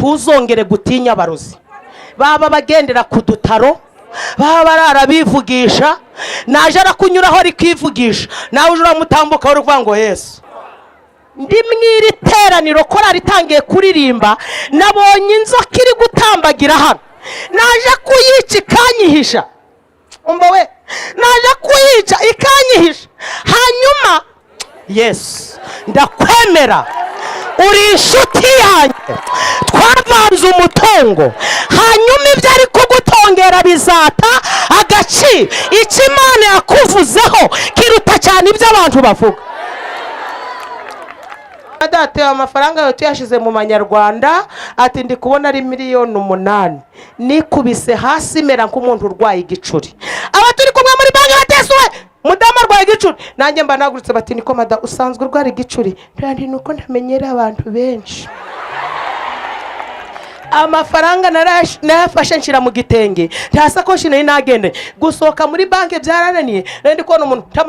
ntuzongere gutinya abarozi, baba bagendera ku dutaro, baba barara bivugisha, naje arakunyuraho ari kwivugisha, nawe uje uramutambuka uri kuvuga ngo Yesu. Ndi mwiri teraniro korari itangiye kuririmba, nabonye inzoka iri gutambagira hano, naje kuyica ikanyihisha. Umva we, naje kuyica ikanyihisha, hanyuma Yesu ndakwemera, uri inshuti yanjye, twavanze umutungo, hanyuma ibyo ari kugutongera bizata agaciro. Icyo Imana yakuvuzeho kiruta cyane ibyo abantu bavuga. Data amafaranga yo tuyashize mu manyarwanda, ati ndi kubona ari 8,000,000. Nikubise hasi mera nk'umuntu urwaye igicuri. Aba turi kumwe muri banki bateswe, mudamu arwaye igicuri, nanjye mba nagurutse bati niko mada usanzwe urwara igicuri? Kandi nuko ntamenyera abantu benshi. Amafaranga narafashe nshira mu gitenge, nta sakoshi nari nagende gusohoka muri banki byarananiye, ndi kubona umuntu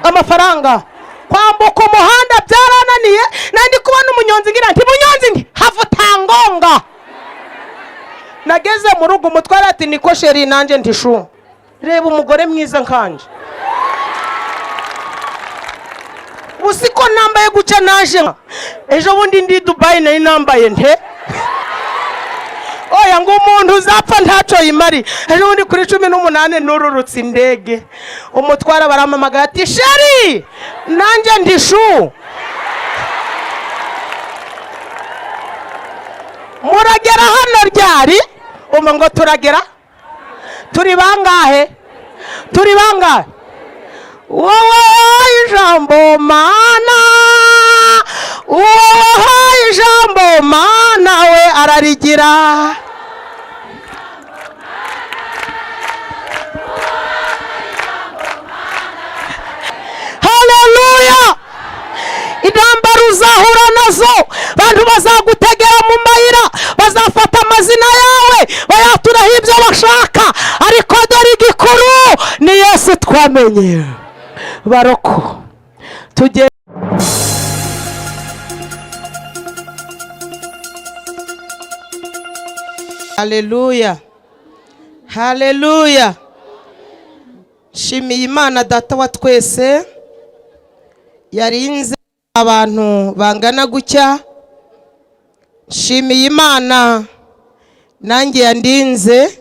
amafaranga kwambuka umuhanda byarananiye, nandi kubona umunyonzi ngira nti munyonzi havutangonga. Nageze mu rugo umutwara ati niko sheri, nanjye ntishu reba umugore mwiza nkanje, usiko nambaye guca naje ejo bundi ndi Dubai nari nambaye nte. Oya ngo umuntu uzapfa ntaco yimari. Ejo bundi kuri 18 nururutse indege, umutwara baramamagara ati sheri nanjye ndishu. Muragera hano ryari? Umva ngo turagera. Turi bangahe? Wowe ijambo Mana, wowe ijambo Mana we ararigira. Haleluya. Intambara uzahura nazo, bantu bazagutegera mu mayira, bazafata amazina yawe bayaturaho ibyo bashaka, ariko dore igikuru ni Yesu twamenye. Baroko tujye. Haleluya, haleluya. Shimiye Imana data wa twese yarinze abantu bangana gutya. Shimiye Imana nanjye yandinze.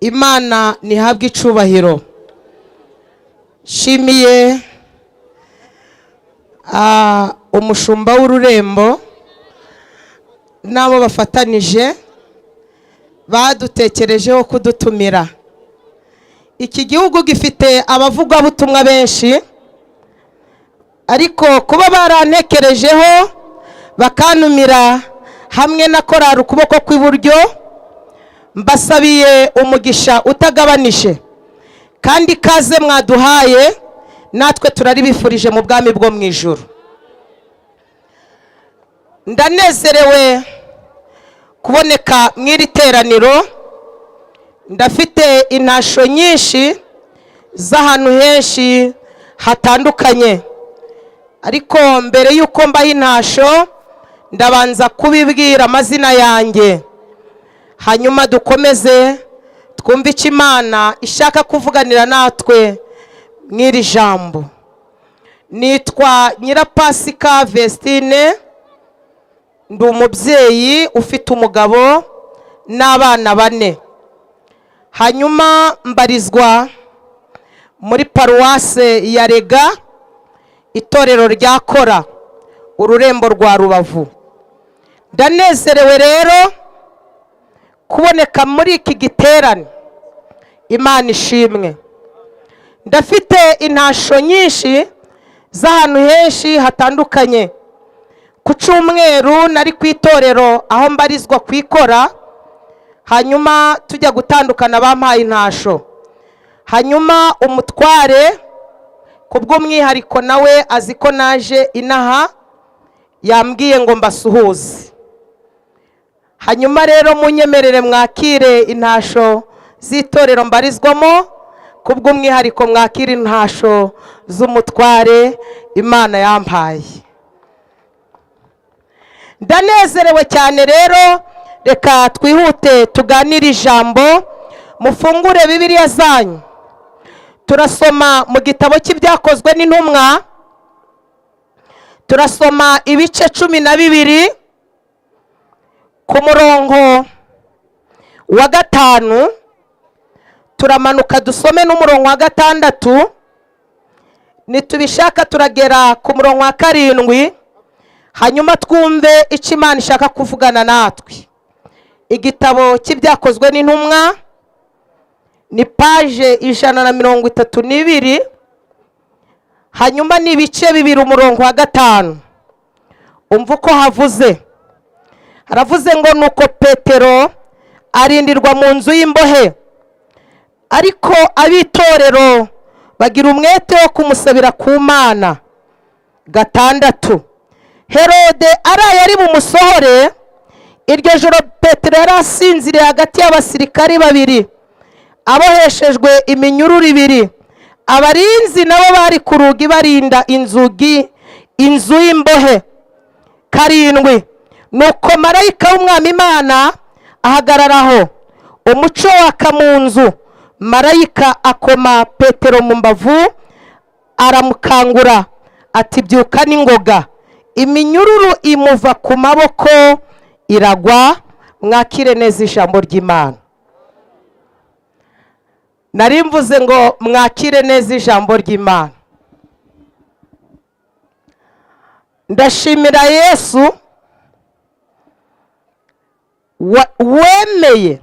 Imana nihabwe icubahiro. Shimiye umushumba w'ururembo nabo bafatanije badutekerejeho kudutumira. Iki gihugu gifite abavuga butumwa benshi, ariko kuba barantekerejeho bakanumira hamwe na korari ukuboko kw'iburyo, mbasabiye umugisha utagabanije, kandi kaze mwaduhaye natwe turaribifurije mu bwami bwo mu ijuru. Ndanezerewe kuboneka mw'iri teraniro. Ndafite intasho nyinshi z'ahantu henshi hatandukanye, ariko mbere yuko mbaha intasho ndabanza kubibwira amazina yanjye, hanyuma dukomeze twumve icyo Imana ishaka kuvuganira natwe mw'iri jambo. Nitwa Nyirapasika Vestine, ndi umubyeyi ufite umugabo n'abana 4. Hanyuma mbarizwa muri paruwase ya Rega, itorero rya Kora, ururembo rwa Rubavu. Ndanezerewe rero kuboneka muri iki giterane. Imana ishimwe. Ndafite intasho nyinshi z'ahantu henshi hatandukanye. Ku cyumweru nari ku itorero aho mbarizwa kwikora, hanyuma tujya gutandukana bampaye intasho. Hanyuma umutware kubw'umwihariko nawe aziko naje inaha, yambwiye ngo mbasuhuze. Hanyuma rero munyemerere mwakire intasho z'itorero mbarizwamo, kubw'umwihariko mwakire intasho z'umutware Imana yampaye. Ndanezerewe cyane rero, reka twihute tuganire ijambo. Mufungure Bibiliya zanyu, turasoma mu gitabo cy'Ibyakozwe n'Intumwa, turasoma ibice 12 ku murongo wa 5, turamanuka dusome n'umurongo wa 6, nitubishaka turagera ku murongo wa 7, hanyuma twumve icyo Imana ishaka kuvugana natwe. Igitabo cy'Ibyakozwe n'Intumwa ni page 132, hanyuma ni ibice 2 umurongo wa 5. Umva uko havuze. Haravuze ngo nuko Petero arindirwa mu nzu y'imbohe, ariko abitorero bagira umwete wo kumusabira ku Mana. 6, Herode araye ari bumusohore, iryo joro Petero yari asinziriye hagati y'abasirikari 2 aboheshejwe iminyururu 2. Abarinzi nabo bari ku rugi barinda inzu y'imbohe. 7, nuko marayika w'Umwami Imana ahagararaho, umuco waka mu nzu. Marayika akoma Petero mu mbavu, aramukangura ati byuka n'ingoga. Iminyururu imuva ku maboko iragwa. Mwakire neza ijambo ry'Imana. Nari mvuze ngo mwakire neza ijambo ry'Imana. Ndashimira Yesu wemeye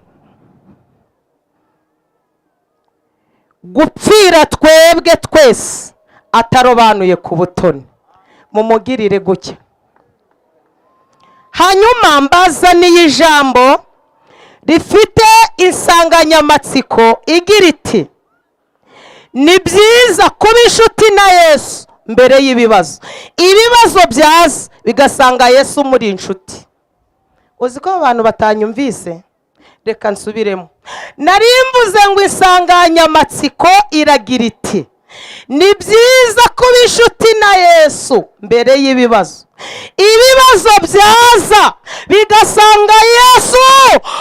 gupfira twebwe twese atarobanuye ku butoni. Mumugirire gutya. Hanyuma mbazaniye ijambo rifite insanganyamatsiko igira iti: ni byiza kuba inshuti na Yesu mbere y'ibibazo. Ibibazo byaza bigasanga Yesu muri inshuti. Uzi ko abantu batanyumvise? Reka nsubiremo. Nari mvuze ngo insanganyamatsiko iragira iti: ni byiza kuba inshuti na Yesu mbere y'ibibazo. Ibibazo byaza bigasanga Yesu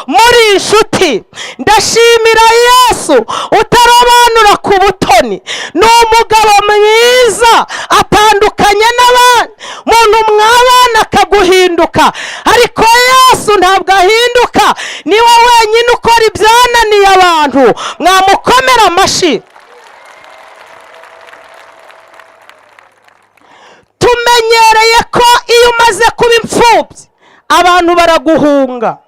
muri inshuti. Ndashimira Yesu utarobanura ku butoni. Ni umugabo mwiza atandukanye n'abandi. Muntu mwabana akaguhinduka, ariko Yesu ntabwo ahinduka. Niwe wenyine ukora ibyananiye abantu. Mwamukomera amashyi. Tumenyereye ko iyo umaze kuba imfubyi abantu baraguhunga,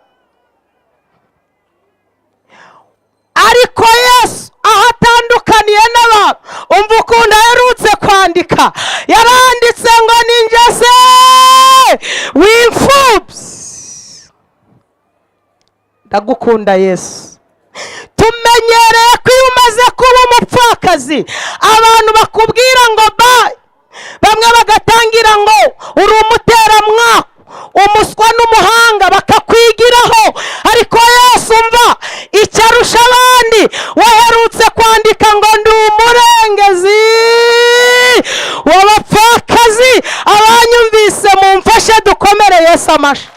ariko Yesu aho atandukaniye n'abantu. Umva ukuntu aherutse kwandika. Yaranditse ngo ninjye se w'imfubyi. Ndagukunda Yesu. Tumenyereye ko iyo umaze kuba umupfakazi abantu bakubwira ngo bye. Bamwe bagatangira ngo uri umuteramwaka, umuswa n'umuhanga bakakwigiraho. Ariko Yesu mva icyo arusha abandi, waherutse kwandika ngo ndi umurengezi w'abapfakazi. Abanyumvise mumfashe dukomere Yesu amashyi.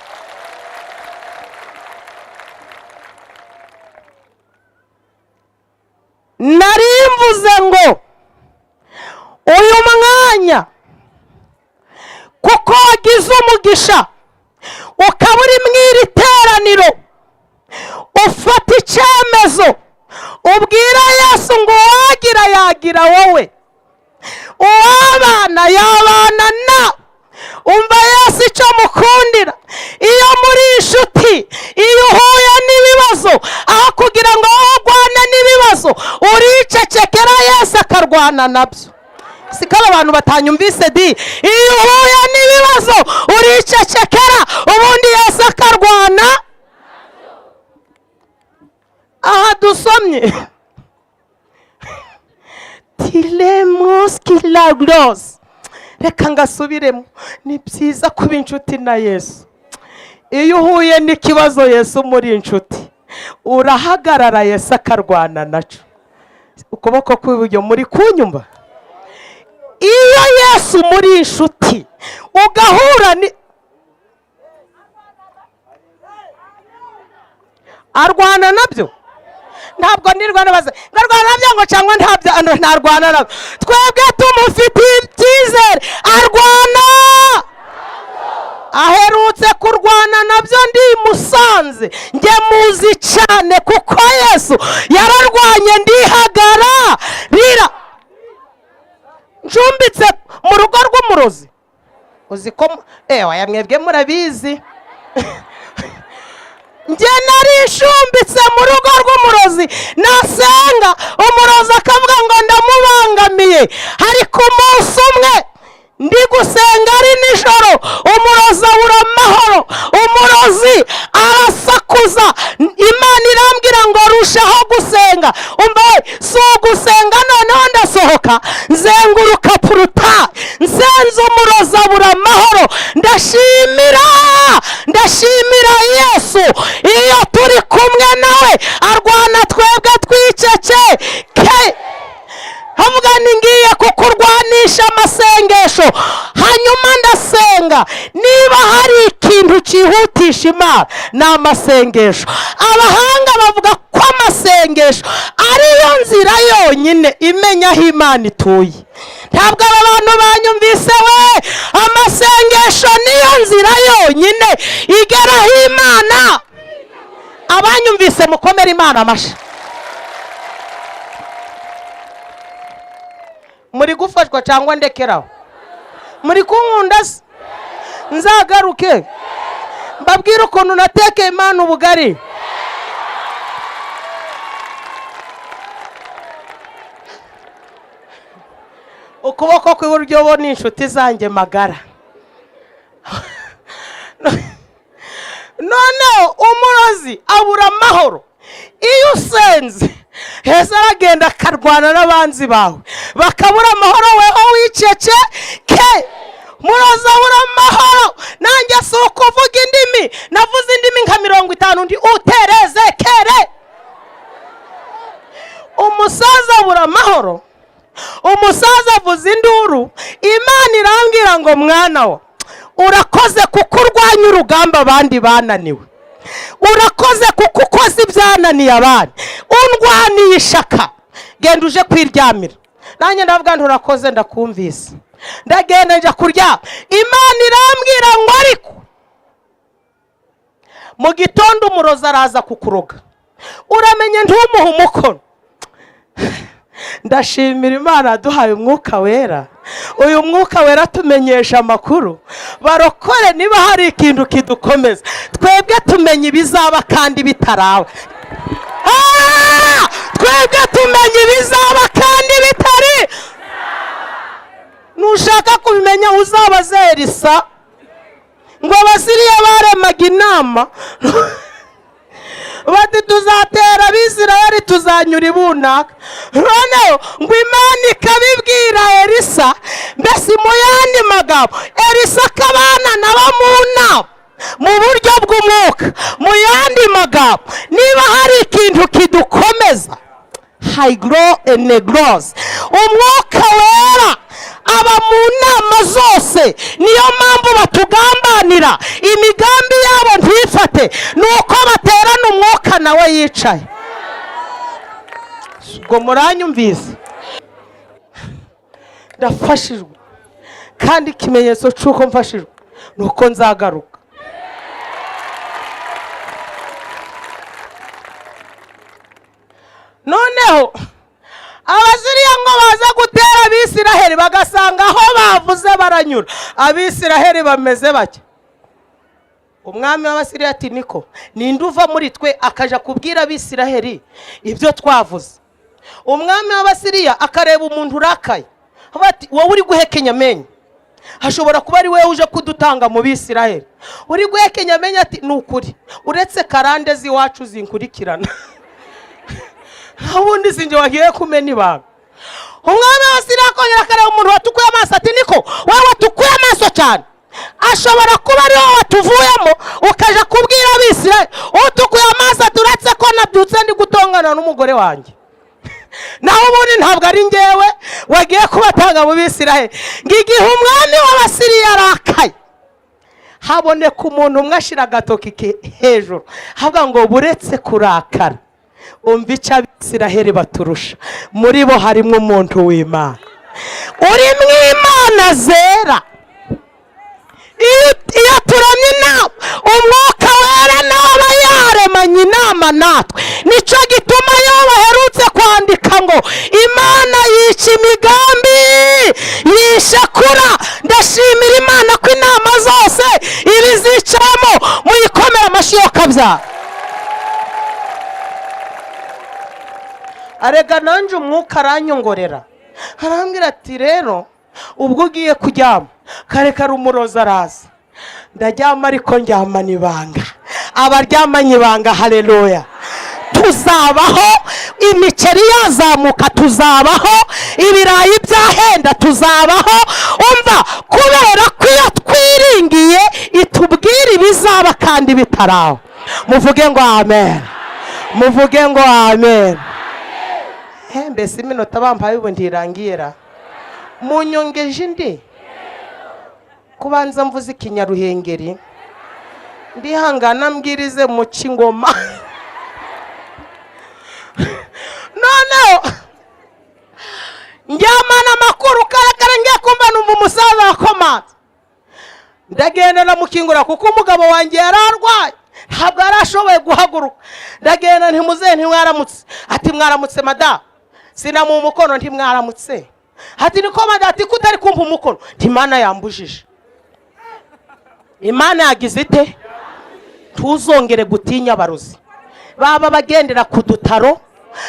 Nari mvuze ngo uyu mwanya kuko wagize umugisha ukaba uri mu iri teraniro, ufata icyemezo ubwira Yesu ngo uwagira yagira wowe, uwabana yabana na. Umva Yesu icyo mukundira. Iyo muri inshuti, iyo uhuye n'ibibazo, aho kugira ngo urwane n'ibibazo uricecekera, Yesu akarwana nabyo. Sikaba abantu batanyumvise di. Iyo uhuye n'ibibazo uricecekera, ubundi Yesu akarwana. Aha dusomye Tilemos kilagros. Reka ngasubiremo. Ni byiza kuba inshuti na Yesu. Iyo uhuye n'ikibazo Yesu muri inshuti, urahagarara Yesu akarwana naco. Ukuboko kw'iburyo muri kunyumva? Iyo Yesu muri inshuti ugahura arwana nabyo ntabwo ndirwana baze ngarwana nabyo ngo cyangwa ntarwana nabyo twebwe tumufitiye icyizere arwana aherutse kurwana nabyo ndi Musanze njye muzi cyane kuko Yesu yararwanye ndihagararira ncumbitse mu rugo rw'umurozi uzi ko mwebwe murabizi njye narishumbitse mu rugo rw'umurozi nasenga umurozi akavuga ngo ndamubangamiye ariko umunsi umwe ndi gusenga ari nijoro umurozi abura amahoro umurozi arasakuza Imana irambwira ngo rushaho gusenga umbaye si ugusenga noneho ndasohoka nzenguruka puruta nsenze umurozi abura amahoro ndashimira Yesu iyo turi kumwe nawe arwana twebwe twiceceke havuga ngiye kukurwanisha amasengesho hanyuma ndasenga niba hari ikintu cyihutisha Imana ni amasengesho abahanga bavuga ko amasengesho ariyo nzira yonyine imenya aho Imana ituye ntabwo aba bantu banyumvise we amasengesho niyo nzira yonyine igera aho Imana abanyumvise mukomere Imana amashyi muri gufashwa cyangwa ndekeraho muri kunkunda nzagaruke mbabwire ukuntu natekeye Imana ubugari ukuboko kw'iburyo bo ni inshuti zanjye magara noneho umurozi abura amahoro iyo usenze heza aragenda akarwana n'abanzi bawe bakabura amahoro weho wiceceke murozi abura amahoro nanjye si ukuvuga indimi navuze indimi nka 50 ndi uterezekere umusaza abura amahoro umusaza avuza induru Imana irambwira ngo mwana wa urakoze kuko urwanya urugamba abandi bananiwe urakoze kuko ukoze ibyananiye abandi undwaniye ishaka genda uje kwiryamira nanjye ndavuga nti urakoze ndakumvise ndagenda nja kurya Imana irambwira ngo ariko mu gitondo umurozi araza kukuroga uramenye ntumuhe umukono ndashimira Imana yaduhaye umwuka wera uyu mwuka wera tumenyesha amakuru barokore niba hari ikintu kidukomeza twebwe tumenye ibizaba kandi bitarawe twebwe tumenye ibizaba kandi bitari nushaka kubimenya uzabaze Elisa ngo abasiriya baremaga inama bati tuzatera Abisirayeli tuzanyura ibunaka noneho ngo Imana ikabibwira Elisa mbese mu yandi magambo Elisa akabana nabo mu nama mu buryo bw'umwuka mu yandi magambo niba hari ikintu kidukomeza high grow and negros umwuka wera aba mu nama zose niyo mpamvu batugambanira imigambi yabo ntifate nuko baterana umwuka nawe yicaye ubwo muranyumvise ndafashijwe kandi ikimenyetso cy'uko mfashijwe nuko nzagaruka noneho abasiriya ngo baza gutera Abisiraheli bagasanga aho bavuze baranyura Abisiraheli bameze bake umwami w'Abasiriya ati niko ninde uva muri twe akaja kubwira Abisiraheli ibyo twavuze umwami w'Abasiriya akareba umuntu urakaye bati wowe uri guhekenya amenyo hashobora kuba ari wewe uje kudutanga mu Bisiraheli uri guhekenya amenyo ati nukuri uretse karande ziwacu zinkurikirana ubundi sinjye wagiye kumena ibanga umwami w'Abasiriya akongera akareba umuntu watukuye amaso ati niko wowe watukuye amaso cyane ashobora kuba ari wowe watuvuyemo ukaja kubwira Abisirayeli utukuye amaso turetse ko nabyutse ndi gutongana n'umugore wanjye naho ubundi ntabwo ari njyewe wagiye kubatanga mu Bisirayeli ngigihe umwami w'Abasiriya arakaye haboneka umuntu umwe ashyira agatoki hejuru havuga ngo buretse kurakara umva icyo abisiraheli baturusha, muri bo harimo umuntu w'Imana, uri mu Imana zera. Iyo turamye inama umwuka wera nawe yaremanye inama natwe, nicyo gituma iyo baherutse kwandika ngo Imana yica imigambi yishakura. Ndashimira Imana ko inama zose ibizicamo muyikomera amashyi yo kabyara. Arega nanjye umwuka aranyongorera arambwira ati rero ubwo ugiye kuryama kare kare umurozi araza, ndaryama ariko ndyamana ibanga. Abaryamanye ibanga, haleluya, tuzabaho. Imiceri yazamuka tuzabaho, ibirayi byahenda tuzabaho. Umva, kubera ko iyo twiringiye itubwira ibizaba kandi bitaraho. Muvuge ngo amen, muvuge ngo amen. Mbese iminota bampaye ubu ntirangiyera, munyongeje indi kubanza mvuze ikinyaruhengeri, ndihangana mbwirize mu Kingoma. Noneho njyamana amakuru karakara ngiye kumva numva umusaza wakomatse, ndagendera mukingura kuko umugabo wanjye yararwaye ntabwo yarashoboye guhaguruka. Ndagenda ntimuze ntimwaramutse, ati mwaramutse madamu, sinamu umukono ntimwaramutse, ati niko madamu, ati kutari kumva umukono, nti Imana yambujije. Imana yagize ite? Tuzongere gutinya abarozi, baba bagendera ku dutaro,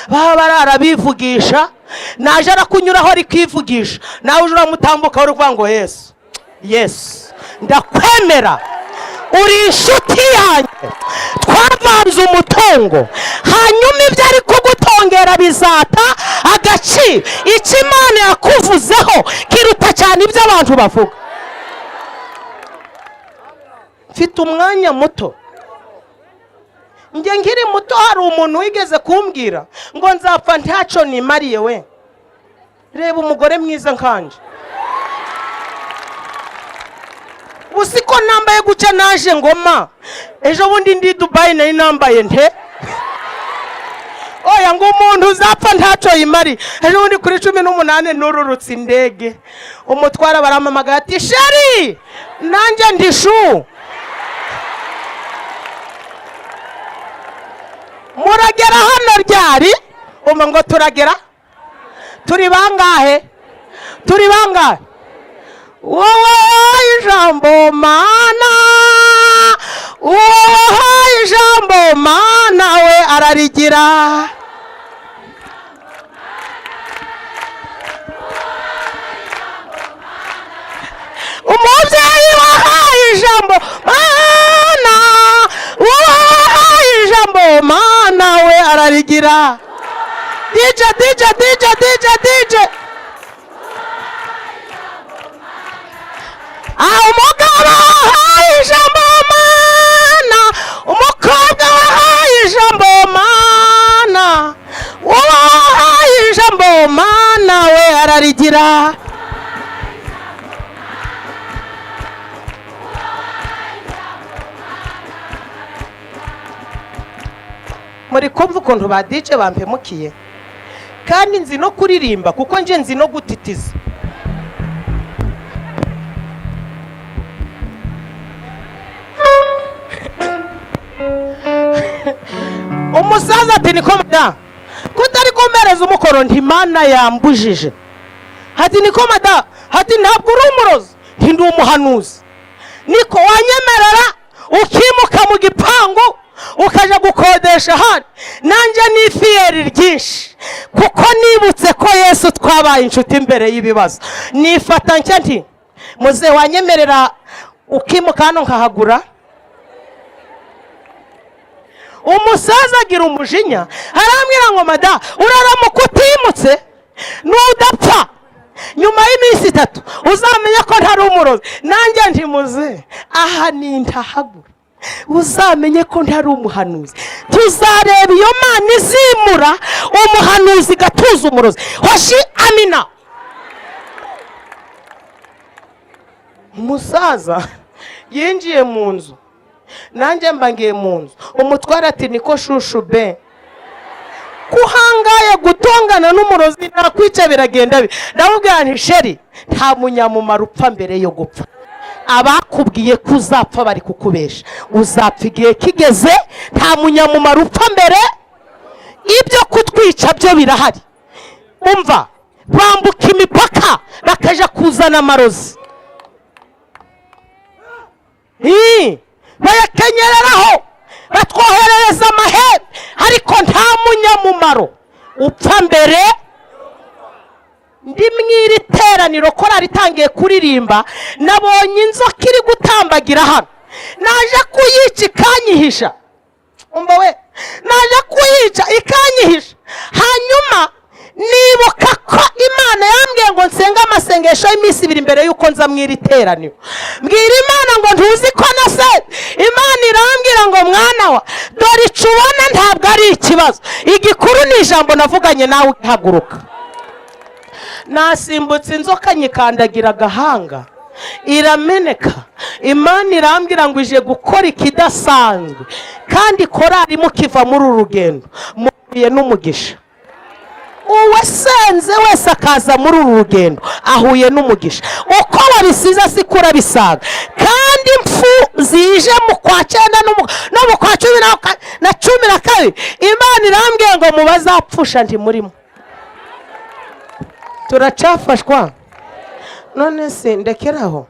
baba barara bivugisha, naje arakunyuraho ari kwivugisha, nawe uje uramutambuka uri kuvuga ngo Yesu, Yesu ndakwemera, uri inshuti yanjye, twavanze umutungo, hanyuma ibyo ari kugutongera bizata agaciro. Icyo Imana yakuvuzeho kiruta cyane ibyo abantu bavuga. Mfite umwanya muto, njye nkiri muto hari umuntu wigeze kumbwira ngo nzapfa ntacyo nimariye. We reba umugore mwiza nkanje, usiko nambaye guca naje ngoma, ejo bundi ndi Dubai nari nambaye nte. Oya ngo umuntu uzapfa ntacyo yimari. Ejo bundi kuri 18 nururutse indege, umutwara baramamagara ati sheri nanjye ndishu, muragera hano ryari? Umva ngo turagera, turi bangahe? Turi bangahe? Wowe ijambo Mana, wowe ijambo Mana we ararigira. Umubyeyi wahaye ijambo Mana, wowe ijambo Mana we ararigira. DJ umugabo wahaye ijambo Mana, umukobwa wahaye ijambo Mana, wahaye ijambo Mana we ararigira. Muri kumva ukuntu ba DJ bampemukiye, kandi nzi no kuririmba kuko nje nzi no gutitiza. Umusaza ati niko madamu, kutari kumereza umukoro nti Imana yambujije. Ati niko madamu, ati ntabwo uri umurozi, nti ndi umuhanuzi. Niko wanyemerera ukimuka mu gipangu ukaja gukodesha hano, nanjye ni fiyeri ryinshi kuko nibutse ko Yesu twabaye inshuti imbere y'ibibazo. Nifata nshya nti muze wanyemerera ukimuka hano nkahagura. Umusaza agira umujinya arambwira ngo madamu, uraramuka utimutse nudapfa nyuma y'iminsi 3 uzamenye ko ntari umurozi. Nanjye nti muze aha nintahagura uzamenye ko ntari umuhanuzi. Tuzareba iyo Mana izimura umuhanuzi gatuza umurozi. Hoshi amina. Umusaza yinjiye mu nzu, nanjye mbangiye mu nzu. Umutware ati niko shushu be, kuhangaye gutongana n'umurozi nakwica biragenda bi. Ndamubwira nti sheri, nta munyamumaro upfa mbere yo gupfa. Abakubwiye ko uzapfa bari kukubesha. Uzapfa igihe kigeze, nta munyamumaro upfa mbere. Ibyo kutwica byo birahari. Umva, bambuka imipaka bakaja kuzana amarozi, bayakenyereraho, batwoherereza amahembe, ariko nta munyamumaro upfa mbere. Ndi mwiri teraniro korari itangiye kuririmba, nabonye inzoka iri gutambagira hano, naje kuyica ikanyihisha. Umva we, naje kuyica ikanyihisha. Hanyuma nibuka ko Imana yambwiye ngo nsenga amasengesho y'iminsi 2 mbere yuko nza mwiri teraniro. Mbwira Imana ngo ntuzi ko nase. Imana irambwira ngo mwana wa, dore icubona ntabwo ari ikibazo, igikuru ni ijambo navuganye nawe uhaguruka. Nasimbutse inzoka nyikandagira agahanga, irameneka. Imana irambwira ngo ije gukora ikidasanzwe, kandi korari mukiva muri uru rugendo muhuye n'umugisha. Uwe senze wese akaza muri uru rugendo ahuye n'umugisha. Uko wabisiza sikura bisaga, kandi impfu zije mu kwa 9 no mu kwa 12 Imana irambwiye ngo mubazapfusha ndi murimo. Turacafashwa none se ndekeraho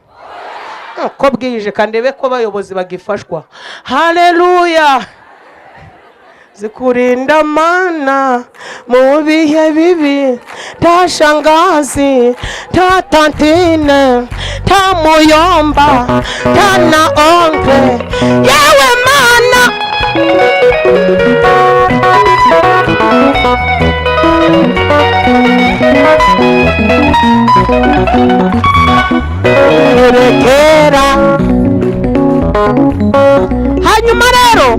ko bwije kandebe ko bayobozi bagifashwa. Haleluya. Zikurinda Mana mu bihe bibi, ta shangazi, ta tantine, ta muyomba, ta na onke, yewe Mana. Hanyuma rero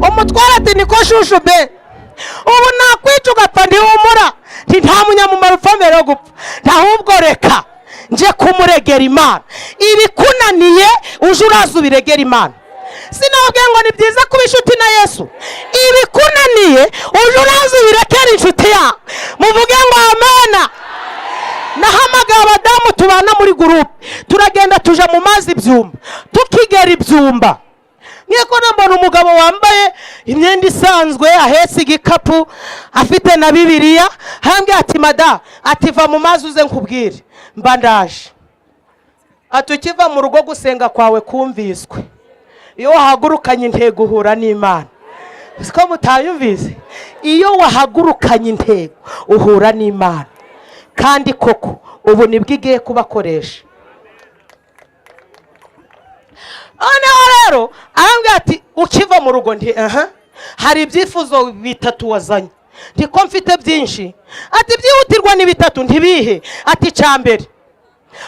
umutware ati niko shushu be, ubu nakwica ugapfa ntihumura, nta munyamumaro upfa mbere yo gupfa. Ahubwo reka nje kumuregera Imana. Ibikunaniye uje uraza ubiregera Imana. Sinababwiye ngo ni byiza kuba inshuti na Yesu. Ibikunaniye uje uraza ubirekera inshuti yawe, muvuge ngo amena. Nahamagaye abadamu tubana muri groupe, turagenda tuja mu mazi ibyumba, tukigera ibyumba. Nyeko nambona umugabo wambaye imyenda isanzwe, ahetse igikapu, afite na Bibiliya. Hambye ati mada, ati va mu mazi uze nkubwire. Mba ndaje. Atukiva mu rugo gusenga kwawe kumviswe. Iyo wahagurukanye intego uhura n'Imana. Siko mutayumvise? Iyo wahagurukanye intego uhura n'Imana. Kandi koko ubu nibwigiye kubakoresha. Rero arambwira ati ukiva mu rugo ndi hari ibyifuzo 3 wazanye. Ndiko mfite byinshi. Ati byihutirwa ni 3 ntibihe. Ati cyambere,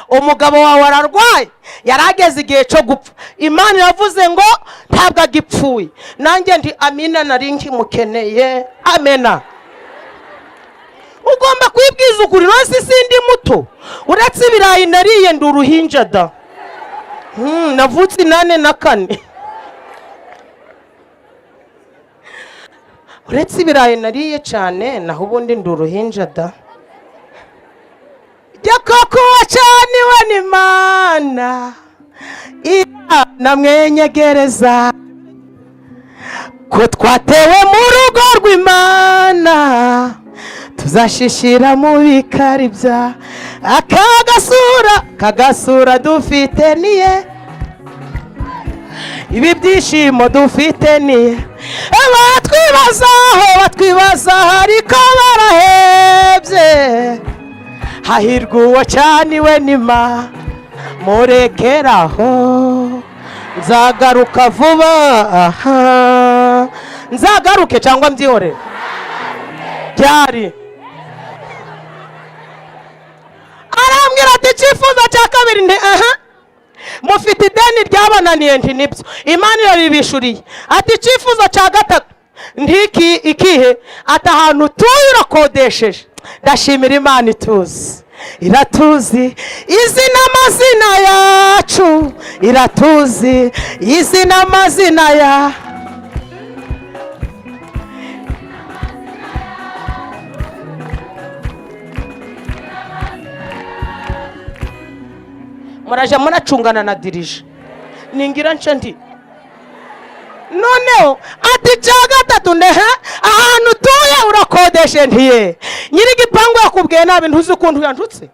umugabo wawe ararwaye, yarageze igihe cyo gupfa. Imana yavuze ngo ntabwo agipfuye. Nanjye ndi amina, nari nkimukeneye. Amena. Ugomba kwibwiza ukuri, rose sindi muto. Uretse ibirayi nariye ndi uruhinja da. Navutse 8 na 4. Uretse ibirayi nariye cyane, naho ubundi ndi uruhinja da. Jakoko wacaniwe n'Imana, namwenyegereza ko twatewe mu rugo rw'Imana, tuzashishira mu bikari bya kagasura dufite niye, ibi byishimo dufite niye. Batwibazaho ariko barahebye. Hahirwa uwacaniwe n'Imana, murekeraho nzagaruka vuba. Nzagaruke cyangwa mbyihorere? Byari arambwira ati cyifuzo cya kabiri ndi mufite ideni ryabananiye nti nibyo, Imana irabibishuriye. Ati cyifuzo cya gatatu ndiki ikihe? Ati ahantu utuye urakodesheje. Ndashimira Imana ituze. iratuzi, izina amazina yacu iratuzi, izina amazina ya muraje munacungana na dirije ningira nce ndi noneho ati cya gatatu ndehe ahantu utuye urakodeshe ntiye nyirigipangu yakubwiye nabi ntuzi ukuntu yanjutse,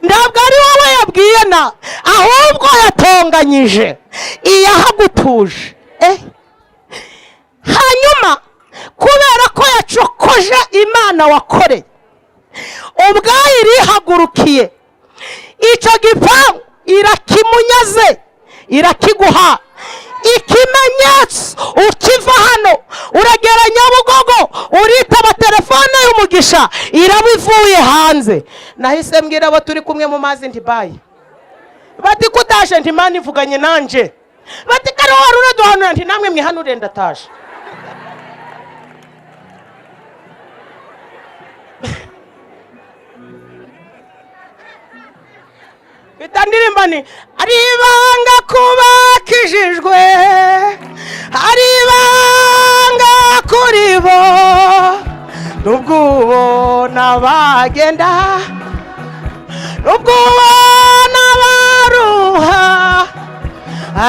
ntabwo ari wowe yabwiye na ahubwo yatonganyije iyahagutuje. Hanyuma kubera ko yacokoje Imana wakoreye ubwayo irihagurukiye icyo gipangu irakimunyaze irakiguha ikimenyetso, ukiva hano uragera Nyabugogo uritaba telefone y'umugisha iraba ivuye hanze. Nahise mbwira abo turi kumwe mu mazi nti bayi, bati kutaje nti Imana ivuganye nanje, bati kare wari uraduhanura nti namwe mwihanure ndataje. Bitandirimba ni ari ibanga kubakijijwe, ari ibanga kuri bo, nubwo ubona bagenda, nubwo ubona baruha,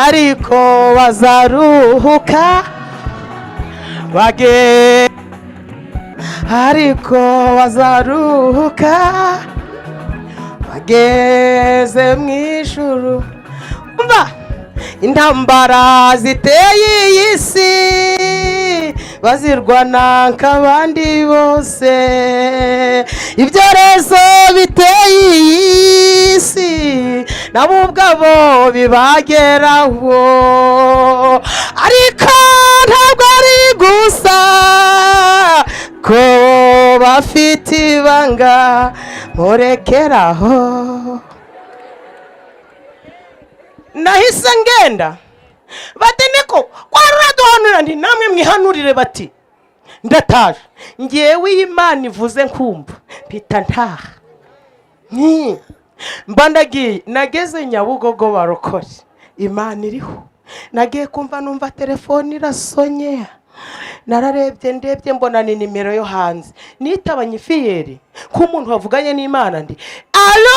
ariko bazaruhuka ariko bazaruhuka bageze mu ijuru. Umva intambara ziteye iyi si bazirwana nk'abandi bose, ibyorezo biteye iyi si nabo ubwabo bibageraho, ariko ntabwo ari gusa ko bafite ibanga murekeraho. Nahise ngenda bati niko kwari uraduhanurira nti namwe mwihanurire, bati ndataje. Ngewe Imana ivuze nkumva mpita ntaha, mba ndagiye. Nageze Nyabugogo barokore, Imana iriho. Nagiye kumva numva telefone irasonye, nararebye ndebye mbona ni nimero yo hanze, nitabanye ifiyeri ko umuntu wavuganye n'Imana ndi alo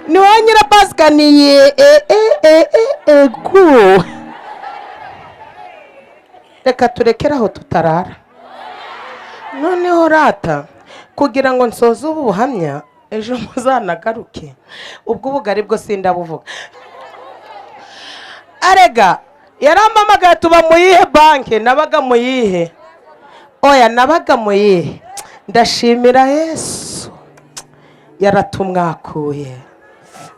niwe nyira Pasika niye gu reka turekeraho tutarara. Noneho rata kugira ngo nsoze ubu buhamya ejo muzanagaruke, ubwo ubugari bwo sindabuvuga. Arega yarampamagaye tuba mu yihe banke, nabaga mu yihe, oya nabaga mu yihe. Ndashimira Yesu yaratumwakuye,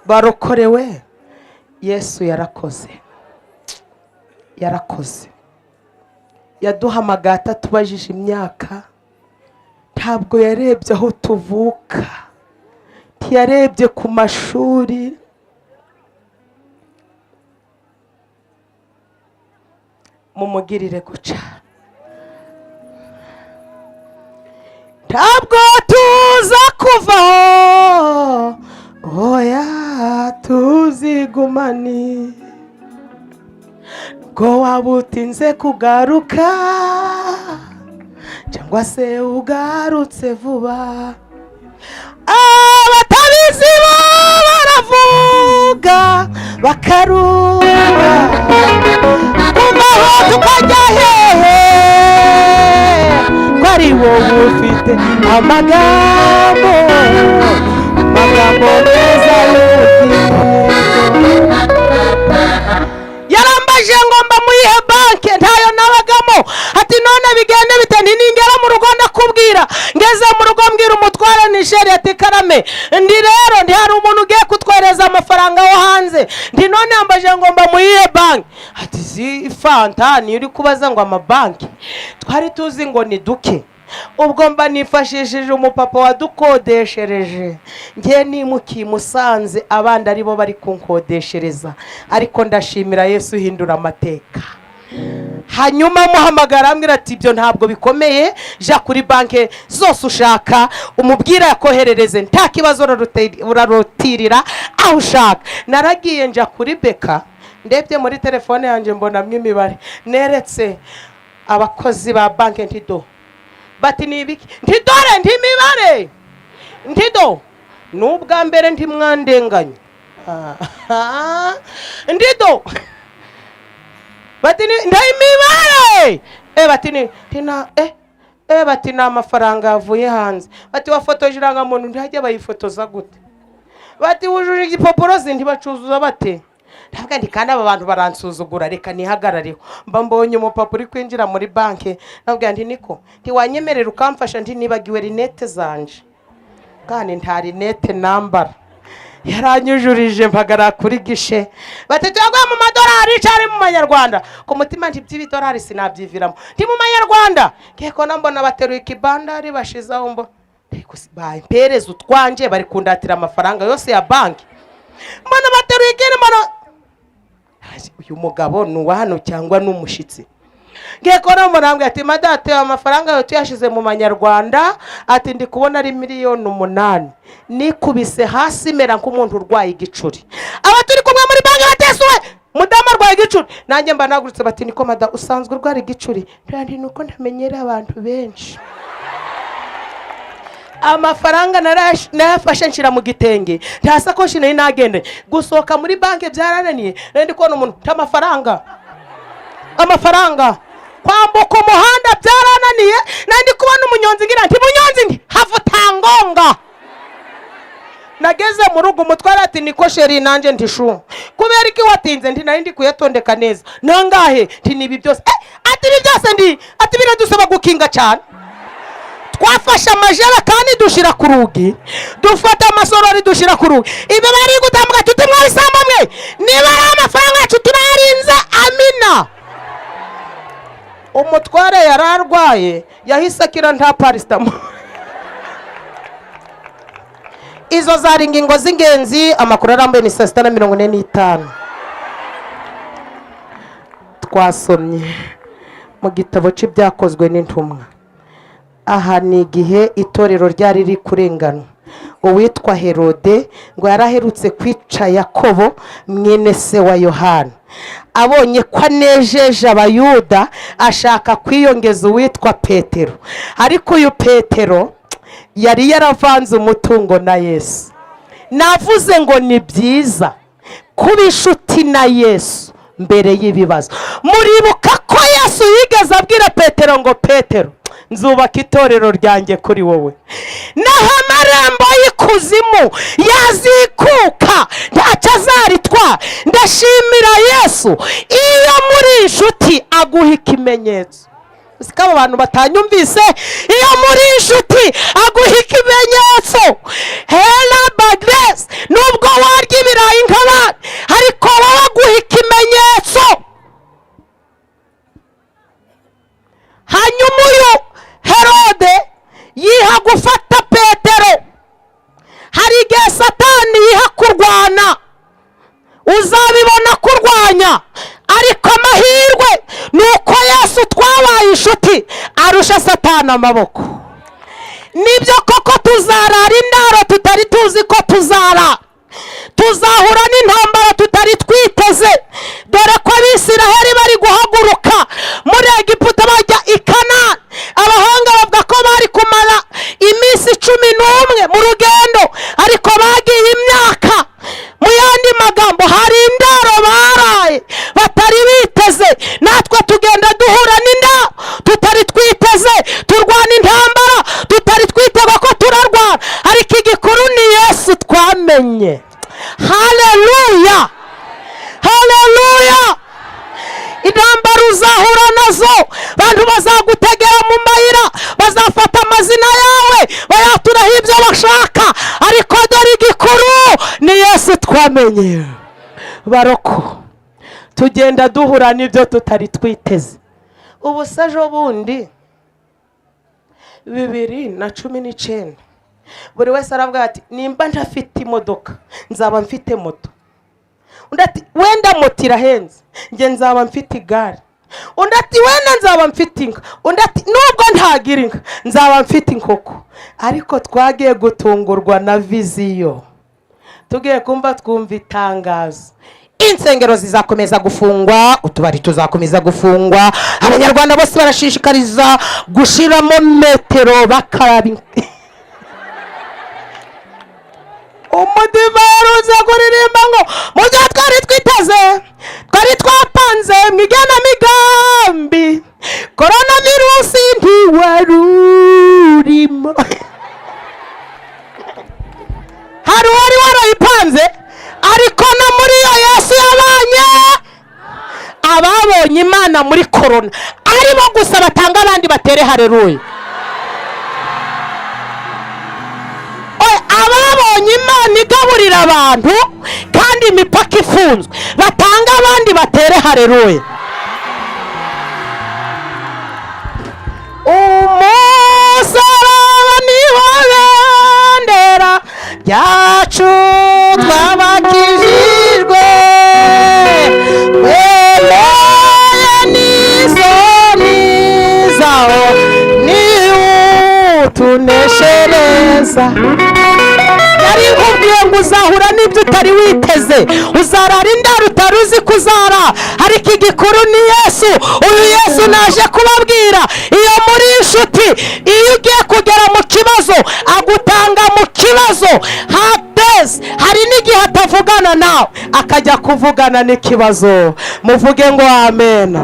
barokorewe. Yesu yarakoze, yarakoze. Yaduhamagaye atatubajije imyaka, ntabwo yarebye aho tuvuka, ntiyarebye ku mashuri. Mumugirire guca, ntabwo tuza kuvaho, oya tuzigumani, ngo waba utinze kugaruka cyangwa se ugarutse vuba. Abatabizi bo baravuga bakaruka, kuvaho tukajya hehe, ko ari wowe ufite amagambo meza y'ubugingo. Yarambaje ngo mba mu yihe banke, ntayo nabagamo. Ati none bigende bite? Ningera mu rugo ndakubwira. Ngeze mu rugo mbwira umutware nisheri ati karame, ndi rero ndi hari umuntu ugiye kutwereza amafaranga wo hanze. Ndi none yambaje ngo mba mu yihe banke. Ati si fanta ni uri kubaza ngo amabanki twari tuzi ngo ni duke. Ubwo mba nifashishije umupapa wadukodeshereje, ngiye nimukiye Musanze, abandi ari bo bari kunkodeshereza. Ariko ndashimira Yesu uhindura amateka. hanyuma muhamagara ambwira ati ibyo ntabwo bikomeye, ja kuri banki zose ushaka umubwira yakoherereze, nta kibazo urarotirira aho ushaka. Naragiye nja kuri Beka, ndebye muri telefone yanjye mbonamwe imibare, neretse abakozi ba banki ntido, bati nibiki, ntidore ntimibare, ntido nubwa mbere ntimwandenganye, ndido bati ndayimibare, bati tina bati na amafaranga yavuye hanze, bati wafotoje irangamuntu ntihajya bayifotoza gute, bati wujuje igipapuro zindi bacuzuza bate. Ntabwo ndi kandi aba bantu baransuzugura, reka nihagarareho. Mba mbonye umupapuro kwinjira muri banki, nabwo ndi niko ntiwanyemerera ukamfasha, ndi nibagiwe rinete zanje kandi nta rinete nambara. Yaranyujurije mpagara kuri gishe, bati twagwa mu madolari cyari mu manyarwanda. Ku mutima nti by'ibidolari sinabyiviramo, ndi mu manyarwanda. Keko nambona bateruye ikibandari bashizaho, mbo bampereza utwanje bari kundatira amafaranga yose ya banki. Mbona bateruye ikindi, mbona uyu mugabo ni uwahano cyangwa n'umushitsi. Keko namurambwe ati madate amafaranga yo tuyashize mu manyarwanda, ati ndi kubona ari 8,000,000. Nikubise hasi mera nk'umuntu urwaye igicuri. Aba turi kumwe muri banki batesuwe mudama arwaye igicuri, nanjye mba nagurutse, bati niko mada usanzwe urwara igicuri? Ndi nuko ntamenyera abantu benshi. Amafaranga narafashe nshira mu gitenge, nta sakoshi nari nagende gusohoka muri banki byarananiye. Ndi kubona umuntu amafaranga kwambuka umuhanda byarananiye, nandi kubona umunyonzi ngira nti munyonzi nti havutangonga. Nageze mu rugo umutwara ati niko sheri nanje ntishu, kubera iki watinze? Nti nari ndi kuyatondeka neza. Nangahe? Nti nibi byose. Ati ibi byose ndi ati biradusaba gukinga cyane. Twafashe amajara kandi dushira ku rugi, dufata amasorori dushira ku rugi. Ibe bari gutambuka tuti mwarisamba mwe, niba ari amafaranga yacu turarinze. Amina. Umutware yararwaye yahise akira nta paristamo. Izo zari ingingo z'ingenzi. Amakuru arambuye ni 6:45. Twasomye mu gitabo cy'ibyakozwe n'intumwa. Aha ni igihe itorero ryari riri kurengana. Uwitwa Herode ngo yaraherutse kwica Yakobo mwene se wa Yohana. Abonye ko anejeje abayuda, ashaka kwiyongeza uwitwa Petero. Ariko uyu Petero yari yaravanze umutungo na Yesu. Navuze ngo ni byiza kuba inshuti na Yesu mbere y'ibibazo. Muribuka ko Yesu yigeze abwira Petero ngo Petero, nzubaka itorero ryanjye kuri wowe, naho amarembo y'ikuzimu yazikuka ntacyo azaritwara. Ndashimira Yesu, iyo muri inshuti aguha ikimenyetso. Siko abo bantu batanyumvise, iyo muri inshuti aguha ikimenyetso. Hela bagres, nubwo warya ibirayi nk'abandi, ariko wowe aguha ikimenyetso. Hanyuma uyu Herode yiha gufata Petero. Hari igihe Satani yiha kurwana, uzabibona kurwanya, ariko amahirwe nuko Yesu twabaye inshuti arusha Satani amaboko. Nibyo koko tuzarara indaro tutari tuzi ko tuzara, tuzahura n'intambara tutari twiteze. Dore ko Abisiraheli bari guhaguruka muri Egiputa bajya i Kanani, abahanga bavuga ko bari kumara iminsi 11 mu rugendo, ariko bagiye imyaka. Mu yandi magambo, hari indaro baraye batari biteze. Natwe tugenda duhura n'indaro tutari twiteze, turwana intambara tutari twitega ko turarwana, ariko igikuru ni Yesu twamenye. Haleluya, haleluya. Intambara uzahura nazo, bantu bazagutegera mu mayira, bazafata amazina yawe bayaturaho ibyo bashaka, ariko dore igikuru ni Yesu twamenye. Baroko tugenda duhura n'ibyo tutari twiteze. Ubu sajo bundi 2019 buri wese aravuga ati nimba ntafite imodoka nzaba mfite moto. Undi ati wenda moto irahenze, nge nzaba mfite igare. undi ati wenda nzaba mfite inka, undi ati nubwo ntagira inka nzaba mfite inkoko. Ariko twagiye gutungurwa na viziyo, tugiye kumva twumva itangazo, insengero zizakomeza gufungwa, utubari tuzakomeza gufungwa, abanyarwanda bose barashishikariza gushiramo metero bakaraba. Umudiva yaruze kuririmba ngo mu byo twari twiteze, twari twapanze mu igenamigambi, korona virusi ntiwarurimo. Hari uwari warayipanze, ariko no muri yo Yesu yabanye. Ababonye Imana muri korona aribo gusa batanga, abandi batere haleluya. Ababonye Imana igaburira abantu kandi imipaka ifunzwe batanga, abandi batere haleluya. Umusaraba niwo bendera ryacu twabakijijwe, wemeye n'isoni zawo niwo utuneshereza. Yari nkubwiye ngo uzahura n'ibyo utari witeze, uzarara indaro utari uzi kuzara, ariko igikuru ni Yesu. Uyu Yesu naje kubabwira, iyo muri inshuti, iyo ugiye kugera mu kibazo agutanga mu kibazo. Hari n'igihe atavugana nawe akajya kuvugana n'ikibazo. Muvuge ngo amen.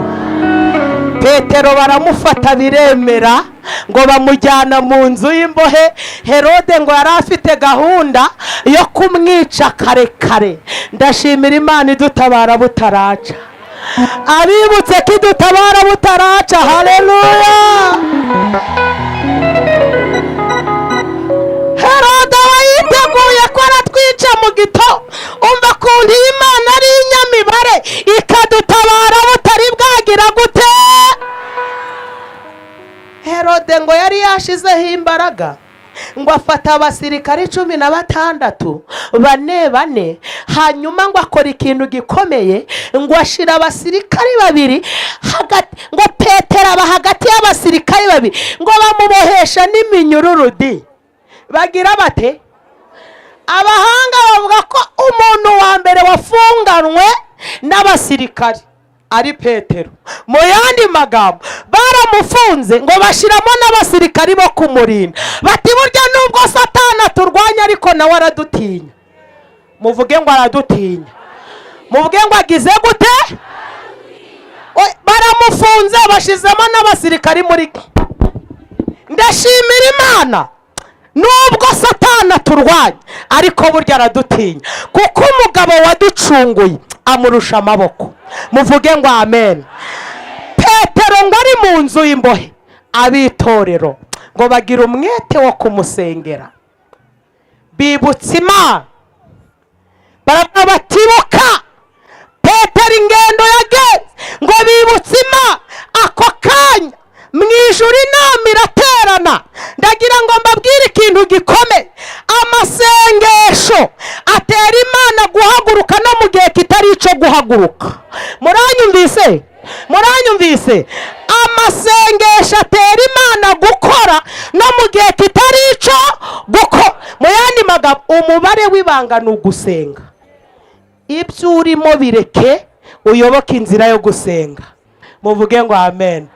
Petero baramufata biremera, ngo bamujyana mu nzu y'imbohe. Herode ngo yari afite gahunda yo kumwica kare kare. Ndashimira Imana idutabara butaraca. Abibutse ko idutabara butaraca, haleluya. Herode yiteguye ko aratwica mu gito. Umva kuntu Imana ari inyamibare ikadutabara butari bwagira gute. Herode ngo yari yashizeho imbaraga, ngo afata abasirikari 16 bane, hanyuma ngo akora ikintu gikomeye, ngo ashira abasirikari 2 hagati, ngo Petero aba hagati y'abasirikari 2, ngo bamubohesha n'iminyururu. Bagira bate? Abahanga bavuga ko umuntu wa mbere wafunganwe n'abasirikari ari Petero. Mu yandi magambo, baramufunze ngo bashiramo n'abasirikari bo kumurinda. Bati burya nubwo Satani turwanya, ariko nawe aradutinya. Muvuge ngo aradutinya. Muvuge ngo agize gute? Baramufunze bashizemo n'abasirikari muri. Ndashimira Imana, nubwo Satani turwanya, ariko burya aradutinya, kuko umugabo waducunguye amurusha amaboko. Muvuge ngo amen. Petero ngo ari mu nzu y'imbohe, abitorero ngo bagira umwete wo kumusengera, bibutsa Imana, baravuga batibuka Petero ingendo yagenze, ngo bibutsa Imana. Ako kanya mu ijuru inama iraterana. Ndagira ngo mbabwire ikintu gikomeye, amasengesho atera Imana guhaguruka no mu gihe kitari ico guhaguruka. Muranyumvise? Muranyumvise? Amasengesho atera Imana gukora no mu gihe kitari ico gukora. Mu yandi magambo, umubare w'ibanga ni ugusenga. Ibyo urimo bireke uyoboke inzira yo gusenga. Muvuge ngo amen.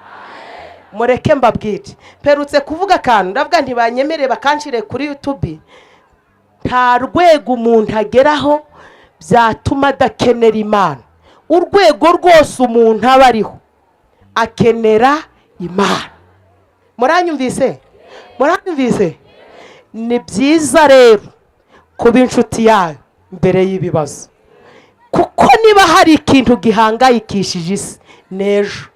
Mureke mbabwire, perutse kuvuga kandi ndavuga ntibanyemere bakanshire kuri YouTube. Nta rwego umuntu ageraho byatuma adakenera Imana. Urwego rwose umuntu aba ariho akenera Imana. Muranyumvise? Muranyumvise? Ni byiza rero kuba inshuti yayo mbere y'ibibazo, kuko niba hari ikintu gihangayikishije isi n'ejo,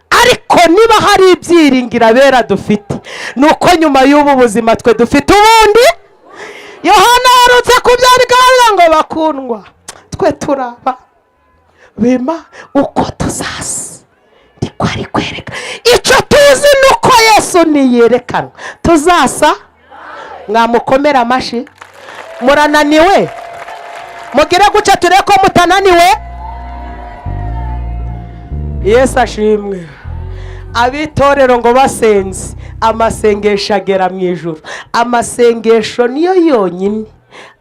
ariko niba hari ibyiringira bera dufite, nuko nyuma y'ubu buzima twe dufite ubundi. Yohana yarutse kubyandika ngo bakundwa, twe turaba bima uko tuzasa. Ndiko ari kwereka icyo tuzi nuko Yesu niyerekana tuzasa. Mwamukomera amashi. Murananiwe? Mugire guca tureko mutananiwe. Yesu ashimwe. Abitorero ngo basenze, amasengesho agera mu ijuru. Amasengesho niyo yonyine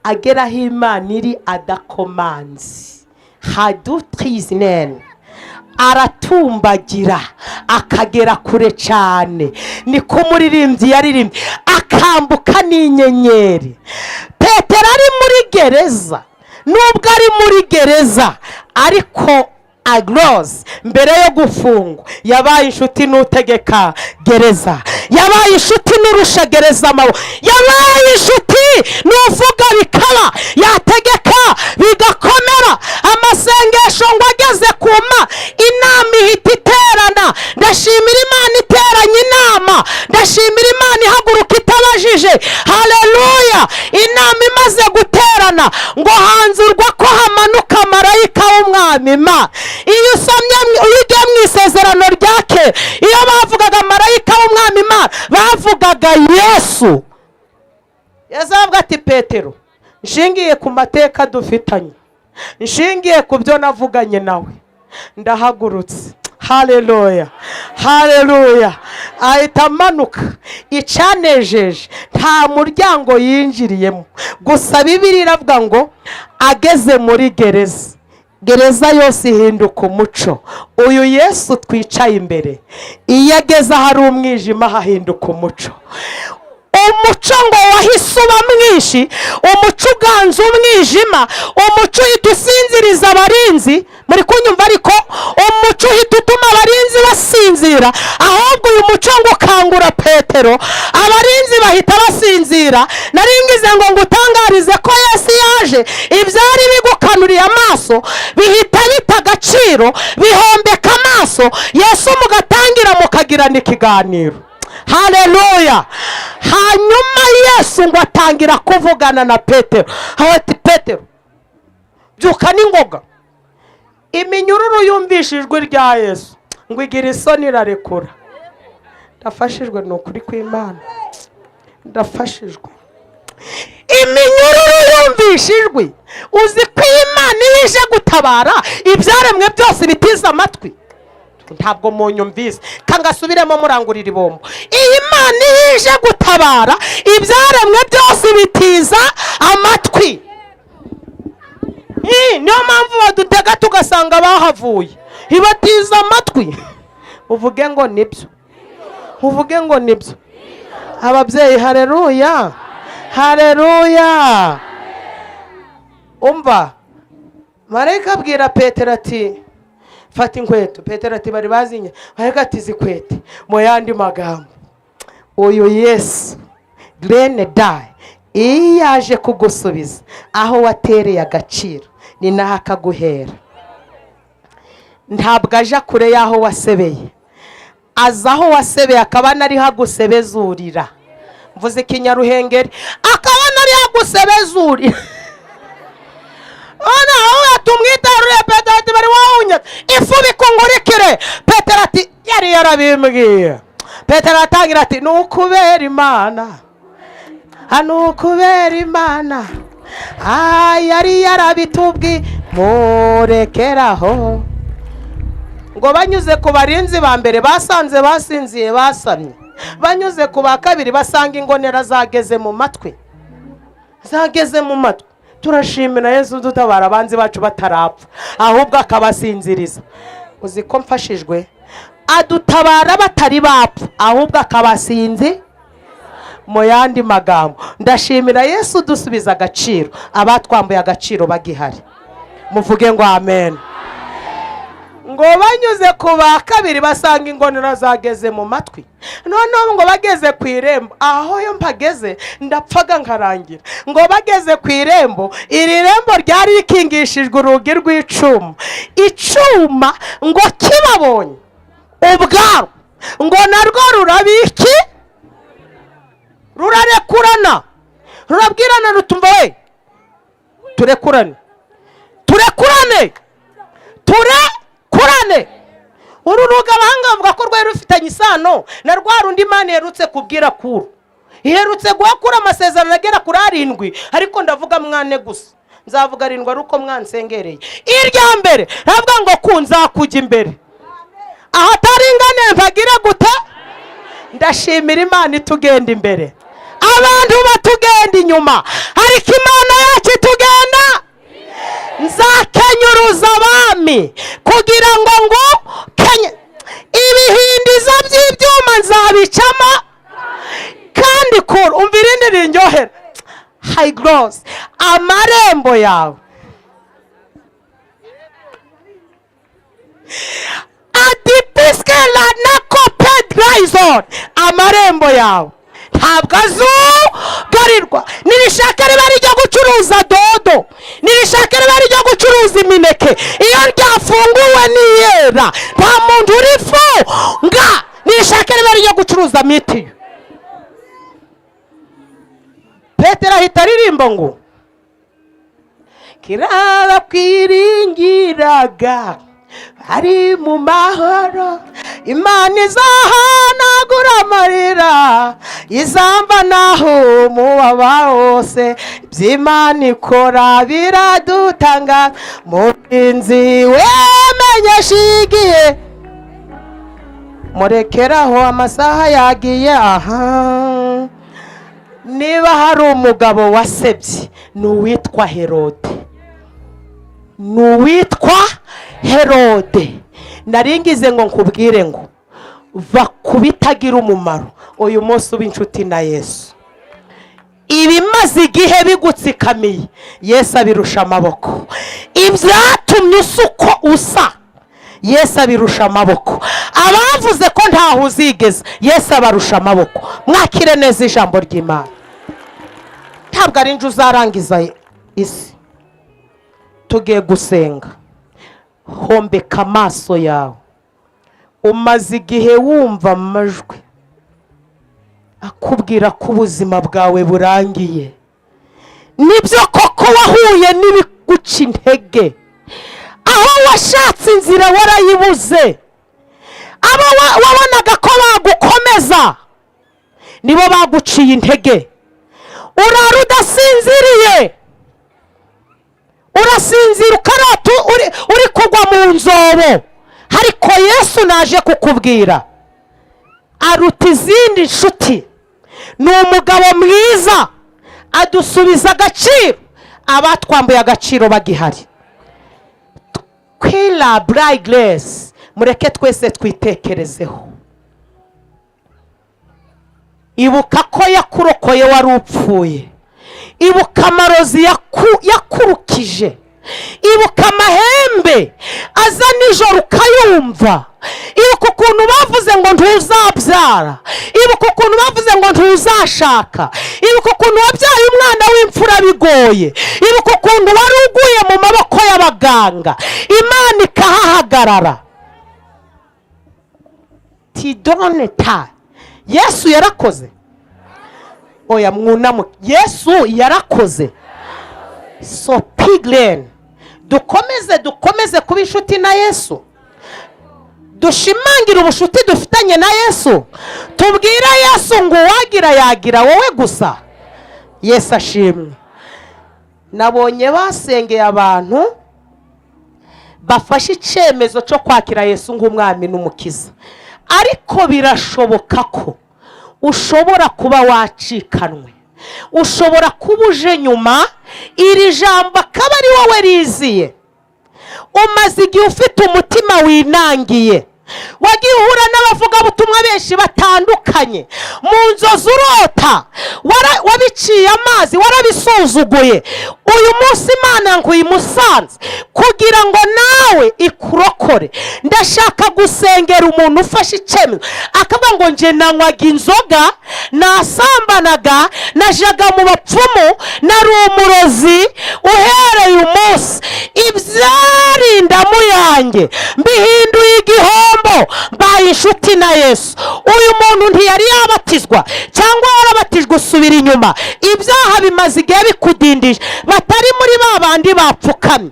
ageraho Imana iri adakomanze. Hadutriznen aratumbagira akagera kure cyane. Niko umuririmbyi yaririmbye, akambuka n'inyenyeri. Petero ari muri gereza, nubwo ari muri gereza ariko Aglos mbere yo gufungwa yabaye inshuti n'utegeka gereza, yabaye inshuti n'urusha gereza amabo, yabaye inshuti n'uvuga bikaba, yategeka bigakomera. Amasengesho ngo ageze kuma, inama ihita iterana. Ndashimira Imana iteranye inama, ndashimira Imana ihaguruka itabajije. Haleluya! Inama imaze guterana ngo hanzurwa ko hamanuka marayika w'umwami Imana. Iyo usomye ugiye mu isezerano rya kera, iyo bavugaga marayika w'umwami Imana bavugaga Yesu. Yesu avuga ati Petero, nshingiye ku mateka dufitanye, nshingiye ku byo navuganye nawe, ndahagurutse. Haleluya, haleluya. Ahita amanuka. Icanejeje nta muryango yinjiriyemo, gusa Bibiliya iravuga ngo ageze muri gereza, gereza yose ihinduka umuco. Uyu Yesu twicaye imbere, iyo ageze ahari umwijima hahinduka umuco. Umuco ngo wahise uba mwinshi, umuco uganza umwijima, umuco uhita usinziriza abarinzi. Muri kunyumva ariko umuco uhita utuma abarinzi basinzira, ahubwo uyu muco ngo ukangura Petero, abarinzi bahita basinzira. Naringize ngo ngutangarize ko Yesu yaje, ibyari bigukanuriye amaso bihita bita agaciro, bihombeka amaso. Yesu mugatangira mukagirana ikiganiro. Haleluya. Hanyuma Yesu ngo atangira kuvugana na Petero. Ati Petero, byuka n'ingoga. Iminyururu yumvishijwe rya Yesu ngo igira isoni irarekura. Ndafashijwe n'ukuri kw'Imana, ndafashijwe. Iminyururu yumvishijwe, uzi ko Imana ije gutabara ibyaremwe byose bitiza amatwi. Ntabwo munyumvise, kangasubiremo murangurira ibombo. Iyi Imana ije gutabara ibyaremwe byose bitiza amatwi. Niyo mpamvu badutega tugasanga bahavuye, ibatiza amatwi. Uvuge ngo nibyo, uvuge ngo nibyo. Ababyeyi, haleluya, haleluya. Umva, marayika abwira Petero ati fata inkweto. Petero ati bari bazinye. Marayika ati zikwete. Mu yandi magambo, uyu Yesu Grene Dai iyo yaje kugusubiza aho watereye agaciro, ni naho akaguhera. Ntabwo aje kure y'aho wasebeye, aza aho wasebeye akaba nari hagusebezurira. Mvuze Kinyaruhengeri, akaba nari hagusebezurira. Ona aho tumwitarure Petero ati bari wawunya ifu bikungurikire. Petero ati yari yarabimbwiye. Petero atangira ati nukubera Imana, nukubera Imana, yari yarabitubwi murekeraho. Ngo banyuze ku barinzi ba mbere basanze basinziye basamye, banyuze ku ba kabiri basanga ingonera zageze mu matwi, zageze mu matwi. Turashimira Yesu dutabara abanzi bacu batarapfa, ahubwo akabasinziriza. Uzi ko mfashijwe, adutabara batari bapfa, ahubwo akabasinzi. Mu yandi magambo, ndashimira Yesu dusubiza agaciro abatwambuye agaciro bagihari. Muvuge ngo amen. Ngo banyuze ku ba kabiri basanga ingonera zageze mu matwi, noneho ngo bageze ku irembo, aho yo mpageze ndapfaga nkarangira. Ngo bageze ku irembo, iri rembo ryari rikingishijwe urugi rw'icuma. Icuma ngo kibabonye ubwaro, ngo narwo rurabiki, rurarekurana, rurabwirana rutumva we turekurane, turekurane, turekurane. Uru ruga abahanga bavuga ko rwari rufitanye isano na rwa rundi Imana iherutse kubwira Kuro. Iherutse guhakura amasezerano agera kuri 7, ariko ndavuga mwane gusa, nzavuga 7 ari uko mwansengereye. Irya mbere ravuga ngo kunza kujya imbere. ahataringaniye mpagira gute. Ndashimira Imana itugenda imbere, abantu batugenda inyuma, ariko Imana yacu itugenda. Nzakenyuruza abami kugira ngo ibihindizo by'ibyuma nzabicamo kandi umva irindi rinyohera. High gross amarembo yawe adipiskela na kopedrizon, amarembo yawe ntabwo azugarirwa. Nirishaka riba rijya gucuruza dodo, nirishaka riba rijya gucuruza imineke, iyo ryafunguwe niyera nta muntu urifunga. Nirishaka riba rijya gucuruza miti. Petero ahita aririmba ngo kirara kwiringiraga ari mu mahoro, Imana izahanagura amarira, izamba naho umubaba wose, iby'Imana ikora biradutanga. Murinzi wemenyesha igihe, murekeraho amasaha yagiye. Aha, niba hari umugabo wasebye ni uwitwa Herode, ni uwitwa Herode. Naringize ngo nkubwire ngo va kubitagira umumaro uyu munsi uba inshuti na Yesu. Ibimaze igihe bigutsikamiye Yesu abirusha amaboko. Ibyatumye usuko usa Yesu abirusha amaboko. Abavuze ko ntaho uzigeza Yesu abarusha amaboko. Mwakire neza ijambo ry'Imana. Ntabwo ari nje uzarangiza isi. Tugiye gusenga. Hombeka amaso yawe. Umaze igihe wumva amajwi akubwira ko ubuzima bwawe burangiye. Nibyo koko wahuye n'ibiguca intege, aho washatse inzira warayibuze, abo wabonaga ko bagukomeza nibo baguciye intege. Urara udasinziriye, urasinzira ukarota uri kugwa mu nzobo, ariko Yesu naje kukubwira aruta izindi nshuti. Ni umugabo mwiza, adusubiza agaciro abatwambuye agaciro bagihari. Kwila Brightness, mureke twese twitekerezeho. Ibuka ko yakurokoye wari upfuye, ibuka amarozi yakurukije, ibuka amahembe aza nijoro ukayumva, ibuka ukuntu bavuze ngo ntuzabyara, ibuka ukuntu bavuze ngo ntuzashaka, ibuka ukuntu wabyaye umwana w'imfura bigoye, ibuka ukuntu wari uguye mu maboko y'abaganga, Imana ikahahagarara. Tidoneta, Yesu yarakoze. Oya mwunamu, Yesu yarakoze. So piglen, dukomeze kuba inshuti na Yesu. Dushimangira ubushuti dufitanye na Yesu. Tubwira Yesu ngo wagira yagira wowe gusa. Yesu ashimwe. Nabonye basengeye abantu bafashe icyemezo cyo kwakira Yesu nk'umwami n'umukiza, ariko birashoboka ko ushobora kuba wacikanwe, ushobora kuba uje nyuma, iri jambo akaba ari wowe riziye. Umaze igihe ufite umutima winangiye, wagiye uhura n'abavugabutumwa benshi batandukanye, mu nzozi urota, wabiciye amazi, warabisuzuguye. Uyu munsi Imana ngo uyimusanze kugira ngo nawe ikurokore. Ndashaka gusengera umuntu ufashe icyemezo akavuga ngo nje nanywaga inzoga, nasambanaga, najaga mu bapfumu, nari umurozi, uhereye umunsi ibyarindamu yanjye mbihinduye igihombo, mbaye inshuti na Yesu. Uyu muntu ntiyari yabatizwa cyangwa warabatijwe usubira inyuma, ibyaha bimaze igihe bikudindije, batari muri babandi bapfukamye.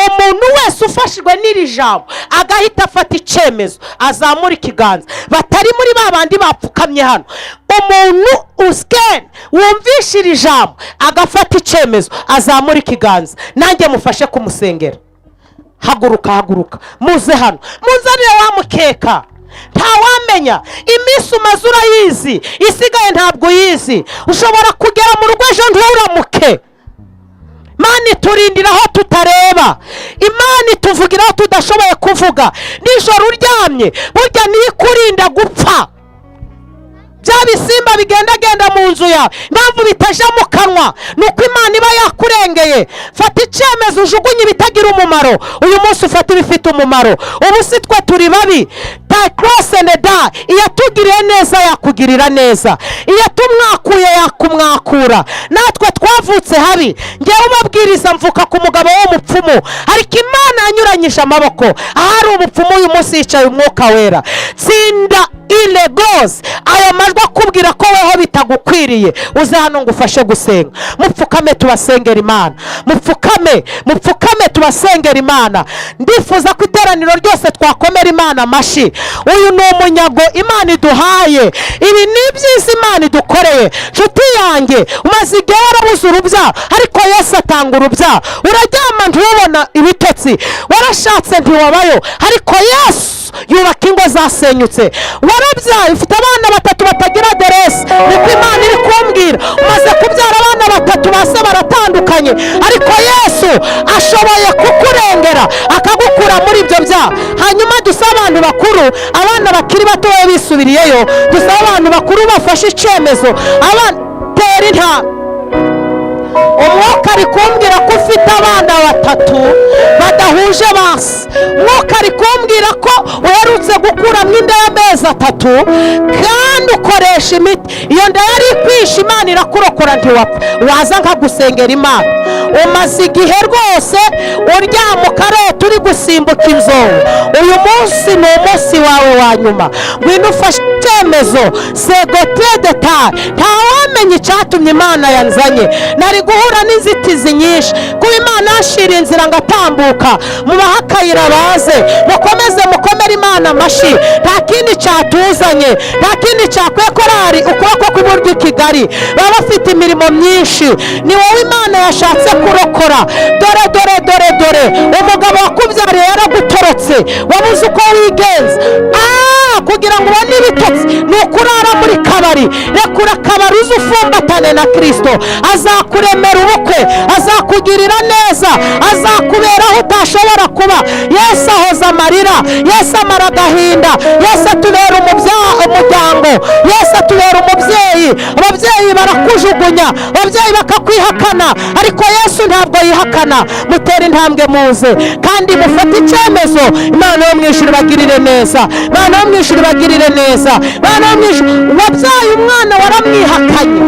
Umuntu wese ufashijwe n'iri jambo agahita afata icyemezo, azamura ikiganza, batari muri babandi bapfukamye hano. Umuntu uskene wumvisha iri jambo agafata icyemezo, azamura ikiganza, nanjye mufashe kumusengera. haguruka muze hano, muzanire wa mukeka. Ntawamenya iminsi umaze urayizi, isigaye ntabwo uyizi. Ushobora kugera mu rugo ejo nturamuke. Imana iturindira aho tutareba, Imana ituvugira aho tudashoboye kuvuga. Nijoro uryamye burya niyo ikurinda gupfa. Bya bisimba bigendagenda mu nzu yawe impamvu bitaja mu kanwa nuko Imana iba yakurengeye. Fata icyemezo ujugunye ibitagira umumaro, uyu munsi ufata ibifite umumaro. Ubu si twe turi babi, takwasenda iyatugiriye neza yakugirira neza, iyatumwakuye yakumwakura. Natwe twavutse habi, ngewe ubabwiriza mvuka ku mugabo w'umupfumu, ariko Imana yanyuranyije amaboko. Ahari ubupfumu uyu munsi yicaye umwuka wera. Tsinda ilegos aya majwi akubwira ko weho bitagukwiriye. Uze hano ngufashe gusenga. Mupfukame tubasengera Imana, mupfukame tubasengera Imana. Ndifuza ko iteraniro ryose twakomera Imana amashi. Uyu ni umunyago Imana iduhaye, ibi ni byiza Imana idukoreye. Nshuti yanjye, umaze igihe warabuze urubyaro, ariko Yesu atanga urubyaro. Uraryama ntubona ibitotsi, warashatse ntiwabayo, ariko Yesu yubaka ingo zasenyutse. Warabyaye ufite abana 3 batagira aderesi, niko Imana iri kumbwira. Umaze kubyara abana 3 base baratandukanye, ariko Yesu ashoboye kukurengera akagukura muri ibyo byaha. Hanyuma dusaba abantu bakuru, abana bakiri bato bisubiriyeyo, dusaba abantu bakuru bafashe icyemezo. Abana tera inta, umwuka ari kumbwira ko ufite abana 3 badahuje basi. Umwuka ari kumbwira ko uherutse gukuramo inda y'amezi 3 kandi ukoresha imiti. Iyo nda yari ikwishe, Imana irakurokora ntiwapfa. Waza nkagusengera Imana. Umaze igihe rwose uryama ukarota uri gusimbuka inzovu. Uyu munsi ni umunsi wawe wa nyuma. Ngwino ufashe icyemezo. Segote detari, ntawamenya icyatumye Imana yanzanye. Nari guhura n'inzitizi nyinshi, kuba Imana yashira inzira ngatambuka. Mubaha akayira baze, mukomere Imana amashi. Nta kindi cyatuzanye, nta kindi cyakwiye korari ukuboko kw'iburyo i Kigali. Baba bafite imirimo myinshi, ni wowe Imana yashatse kurokora. Dore umugabo wakubyariye yaragutorotse, wabuze uko wigenza. Kugira ngo ubone ibitotsi ni ukurara muri kabari. Rekura akabari uze ufumbatane na Kristo. Azakuremera ubukwe, azakugirira neza, azakubera aho utashobora kuba. Yesu ahoza amarira, Yesu amara agahinda, Yesu atubera umuryango, Yesu atubera umubyeyi. Ababyeyi barakujugunya, ababyeyi bakakwihakana, ariko Yesu ntabwo yihakana. Mutera intambwe muze kandi mufate icyemezo. Imana yo mu ijuru ibagirire neza, Imana yo mu ijuru ibagirire neza. Imana yo mu ijuru, wabyaye umwana waramwihakanye.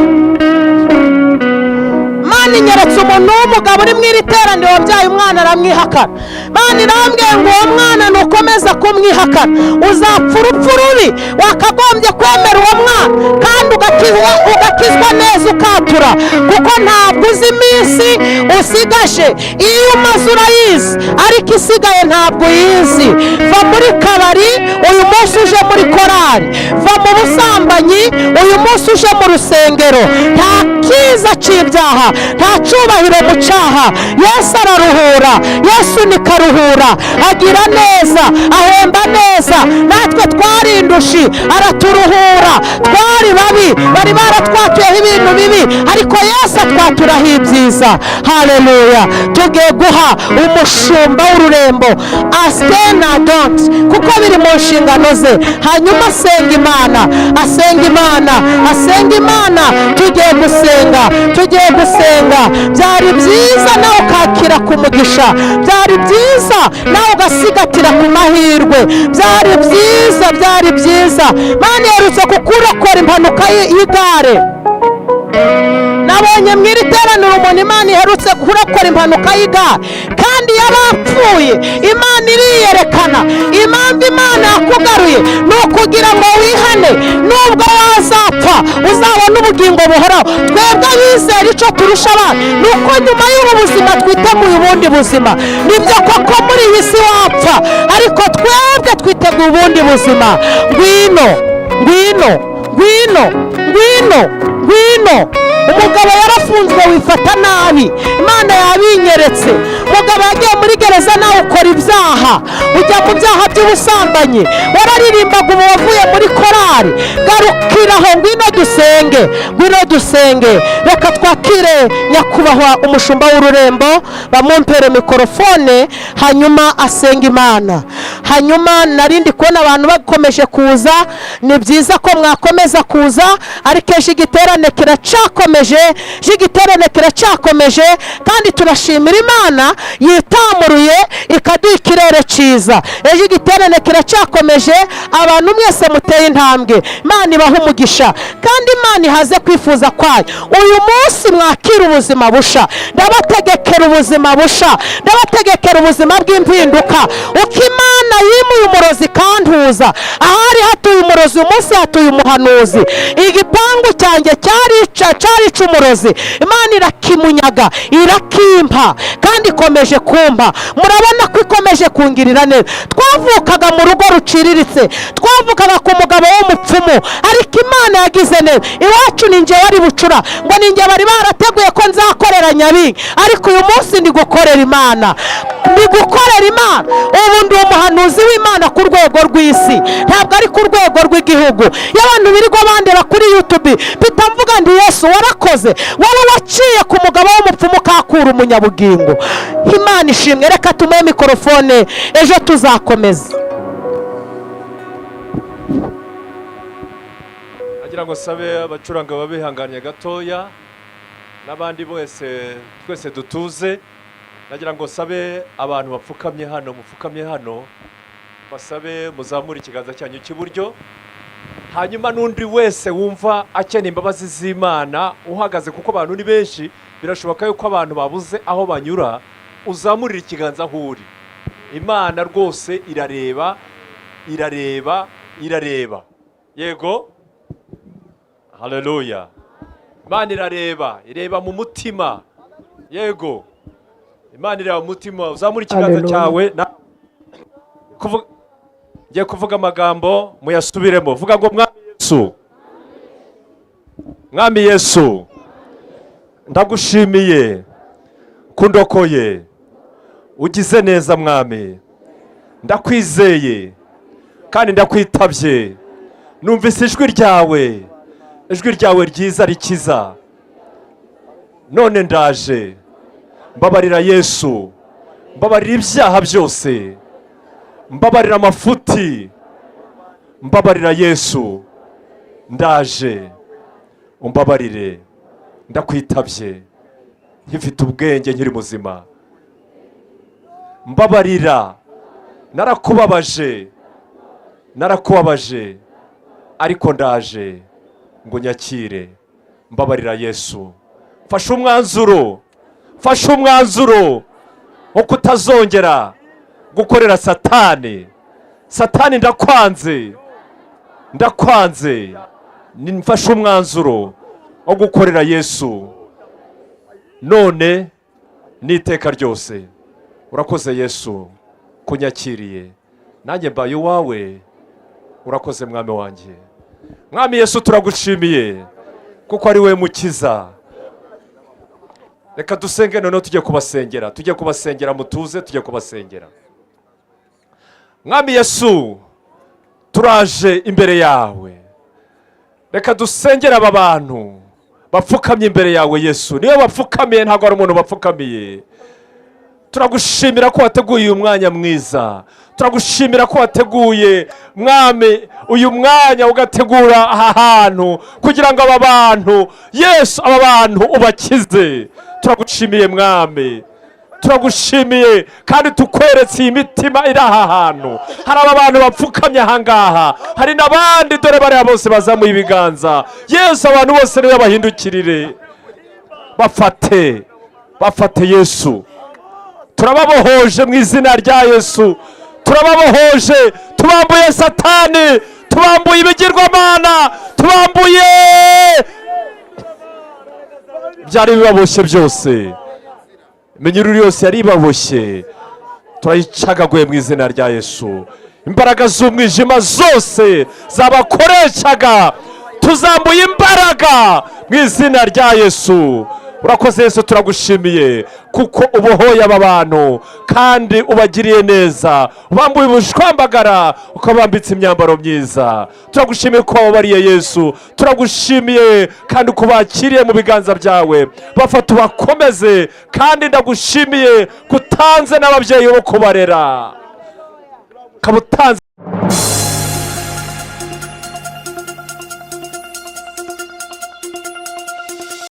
Imana inyeretse umuntu w'umugabo uri mu iri teraniro wabyaye umwana aramwihakana. Imana irambwiye ngo uwo mwana nukomeza kumwihakana uzapfa urupfu rubi. Wakagombye kwemera uwo mwana kandi ugakizwa neza ukatura, kuko ntabwo uzi iminsi usigaje. Iyo umaze urayizi, ariko isigaye ntabwo uyizi. Va muri kabari uyu munsi uje muri korari, va mu busambanyi uyu munsi uje mu rusengero. Nta kiza cy'ibyaha, nta cyubahiro mu cyaha. Yesu araruhura, Yesu ni karuhura, agira neza, ahemba neza. Natwe twari indushi araturuhura, twari babi, bari baratwatuyeho ibintu bibi, ariko Yesu atwaturaho ibyiza. Haleluya. Tugiye guha umushumba w'ururembo asena don't, kuko biri mu nshingano ze. Hanyuma asenga Imana. Tugiye gusenga. Byari byiza nawe ukakira ku mugisha, byari byiza nawe ugasigatira ku mahirwe. Byari byiza. Imana iherutse kukurokora impanuka y'igare. Nabonye mu iri teraniro umuntu Imana iherutse kurokora impanuka y'igare, kandi yarapfuye. Imana iriyerekana. Impamvu Imana yakugaruye ni ukugira ngo wihane. Nubwo wazapfa uzabona ubugingo buhoraho. Twebwe abizera icyo turusha abandi ni uko nyuma y'ubu buzima twiteguye ubundi buzima. Nibyo koko muri iyi si wapfa, ariko twebwe twiteguye ubundi buzima. Ngwino ngwino ngwino ngwino. Umugabo yarafunzwe wifata nabi, Imana yabinyeretse. Umugabo yagiye muri gereza, nawe ukora ibyaha, ujya mu byaha by'ubusambanyi, wararirimbaga ubu wavuye muri korari. Garukiraho, ngwino dusenge, ngwino dusenge. Reka twakire nyakubahwa umushumba w'ururembo, bamumpere mikorofone, hanyuma asenga Imana. Hanyuma narindi kubona abantu bakomeje kuza, ni byiza ko mwakomeza kuza, ariko ejo igiterane kiracakomeje, kandi turashimira Imana yitamuruye ikaduha ikirere cyiza. Ejo igiterane kiracakomeje, abantu mwese muteye intambwe, Imana ibaha umugisha kandi Imana ihaze kwifuza kwayo. Uyu munsi mwakira ubuzima busha, ndabategekera ubuzima busha, ndabategekera ubuzima bw'impinduka. Uko Imana yimuye umurozi kantuza, ahari hatuye umurozi, uyu munsi hatuye umuhanuzi. Igipangu cyanjye cyarica umurozi, Imana irakimunyaga, irakimpa kandi ikomeje kumpa. Murabona ko ikomeje kungirira neza. Twavukaga mu rugo ruciriritse, twavukaga ku mugabo w'umupfumu, ariko Imana yagize neza. Iwacu ni njye wari bucura, ngo ni njye bari barateguye ko nzakorera Nyabingi, ariko uyu munsi ndi gukorera Imana, ndi gukorera Imana. Ubu ndi umuhanuzi w'Imana ku rwego rw'isi, ntabwo ari ku rwego rw'igihugu. Iyo abantu birirwa bandeba kuri YouTube, mpita mvuga ndi Yesu warakoze, wowe waciye ku mugabo w'umupfumu kakura umunyabugingo. Imana ishimwe. Reka tumuhe mikorofone, ejo tuzakomeza. agira ngo sabe abacuranga babihanganye gatoya, n'abandi bose twese dutuze. Nagira ngo sabe abantu bapfukamye hano, mupfukamye hano, basabe muzamura ikiganza cyanyu cy'iburyo. Hanyuma n'undi wese wumva akeneye imbabazi z'Imana uhagaze, kuko abantu ni benshi, birashoboka yuko abantu babuze aho banyura, uzamurira ikiganza aho uri. Imana rwose irareba, irareba, irareba. Yego, haleluya. Imana irareba, ireba mu mutima. Yego, Imana ireba mu mutima. Uzamura ikiganza cyawe. Ngiye kuvuga amagambo muyasubiremo. Vuga ngo Mwami Yesu, Mwami Yesu, ndagushimiye kundokoye, ugize neza Mwami, ndakwizeye kandi ndakwitabye. Numvise ijwi ryawe ryiza rikiza. None ndaje, mbabarira Yesu, mbabarira ibyaha byose, mbabarira amafuti, mbabarira Yesu, ndaje umbabarire, ndakwitabye, nkifite ubwenge nkiri muzima. Mbabarira, narakubabaje, ariko ndaje ngo nyakire. Mbabarira Yesu, fasha umwanzuro wo kutazongera gukorera Satani. Ndakwanze, mfashe umwanzuro wo gukorera Yesu none n'iteka ryose. Urakoze Yesu kunyakiriye, nanjye mbaye uwawe. Urakoze Mwami wanjye. Mwami Yesu, turagushimiye kuko ari we mukiza. Reka dusenge noneho tujye kubasengera, mutuze tujye kubasengera. Mwami Yesu, turaje imbere yawe, reka dusengere aba bantu bapfukamye imbere yawe Yesu. Niyo bapfukamiye, ntabwo ari umuntu bapfukamiye. Turagushimira ko wateguye uyu mwanya mwiza, turagushimira ko wateguye Mwami uyu mwanya, ugategura aha hantu kugira ngo aba bantu Yesu, aba bantu ubakize. Turagushimiye Mwami, turagushimiye kandi tukweretse iyi mitima iri aha hantu. Hari aba bantu bapfukamye aha ngaha, hari n'abandi dore bariya bose bazamuye ibiganza. Yesu, abantu bose niwe bahindukirire, bafate Yesu. Turababohoje mu izina rya Yesu, turababohoje, tubambuye Satani, tubambuye ibigirwamana, tubambuye byari bibaboshye byose. Iminyururu yose yari ibaboshye turayicagaguye mu izina rya Yesu. Imbaraga z'umwijima zose zabakoreshaga tuzambuye imbaraga mu izina rya Yesu. Urakoze Yesu, turagushimiye kuko ubohoye aba bantu kandi ubagiriye neza, ubambuye ubushwambagara ukabambitse imyambaro myiza. Turagushimiye ko wababariye Yesu, turagushimiye kandi kubakiriye mu biganza byawe. Bafata ubakomeze, kandi ndagushimiye kutanze n'ababyeyi bo kubarera, kabutanze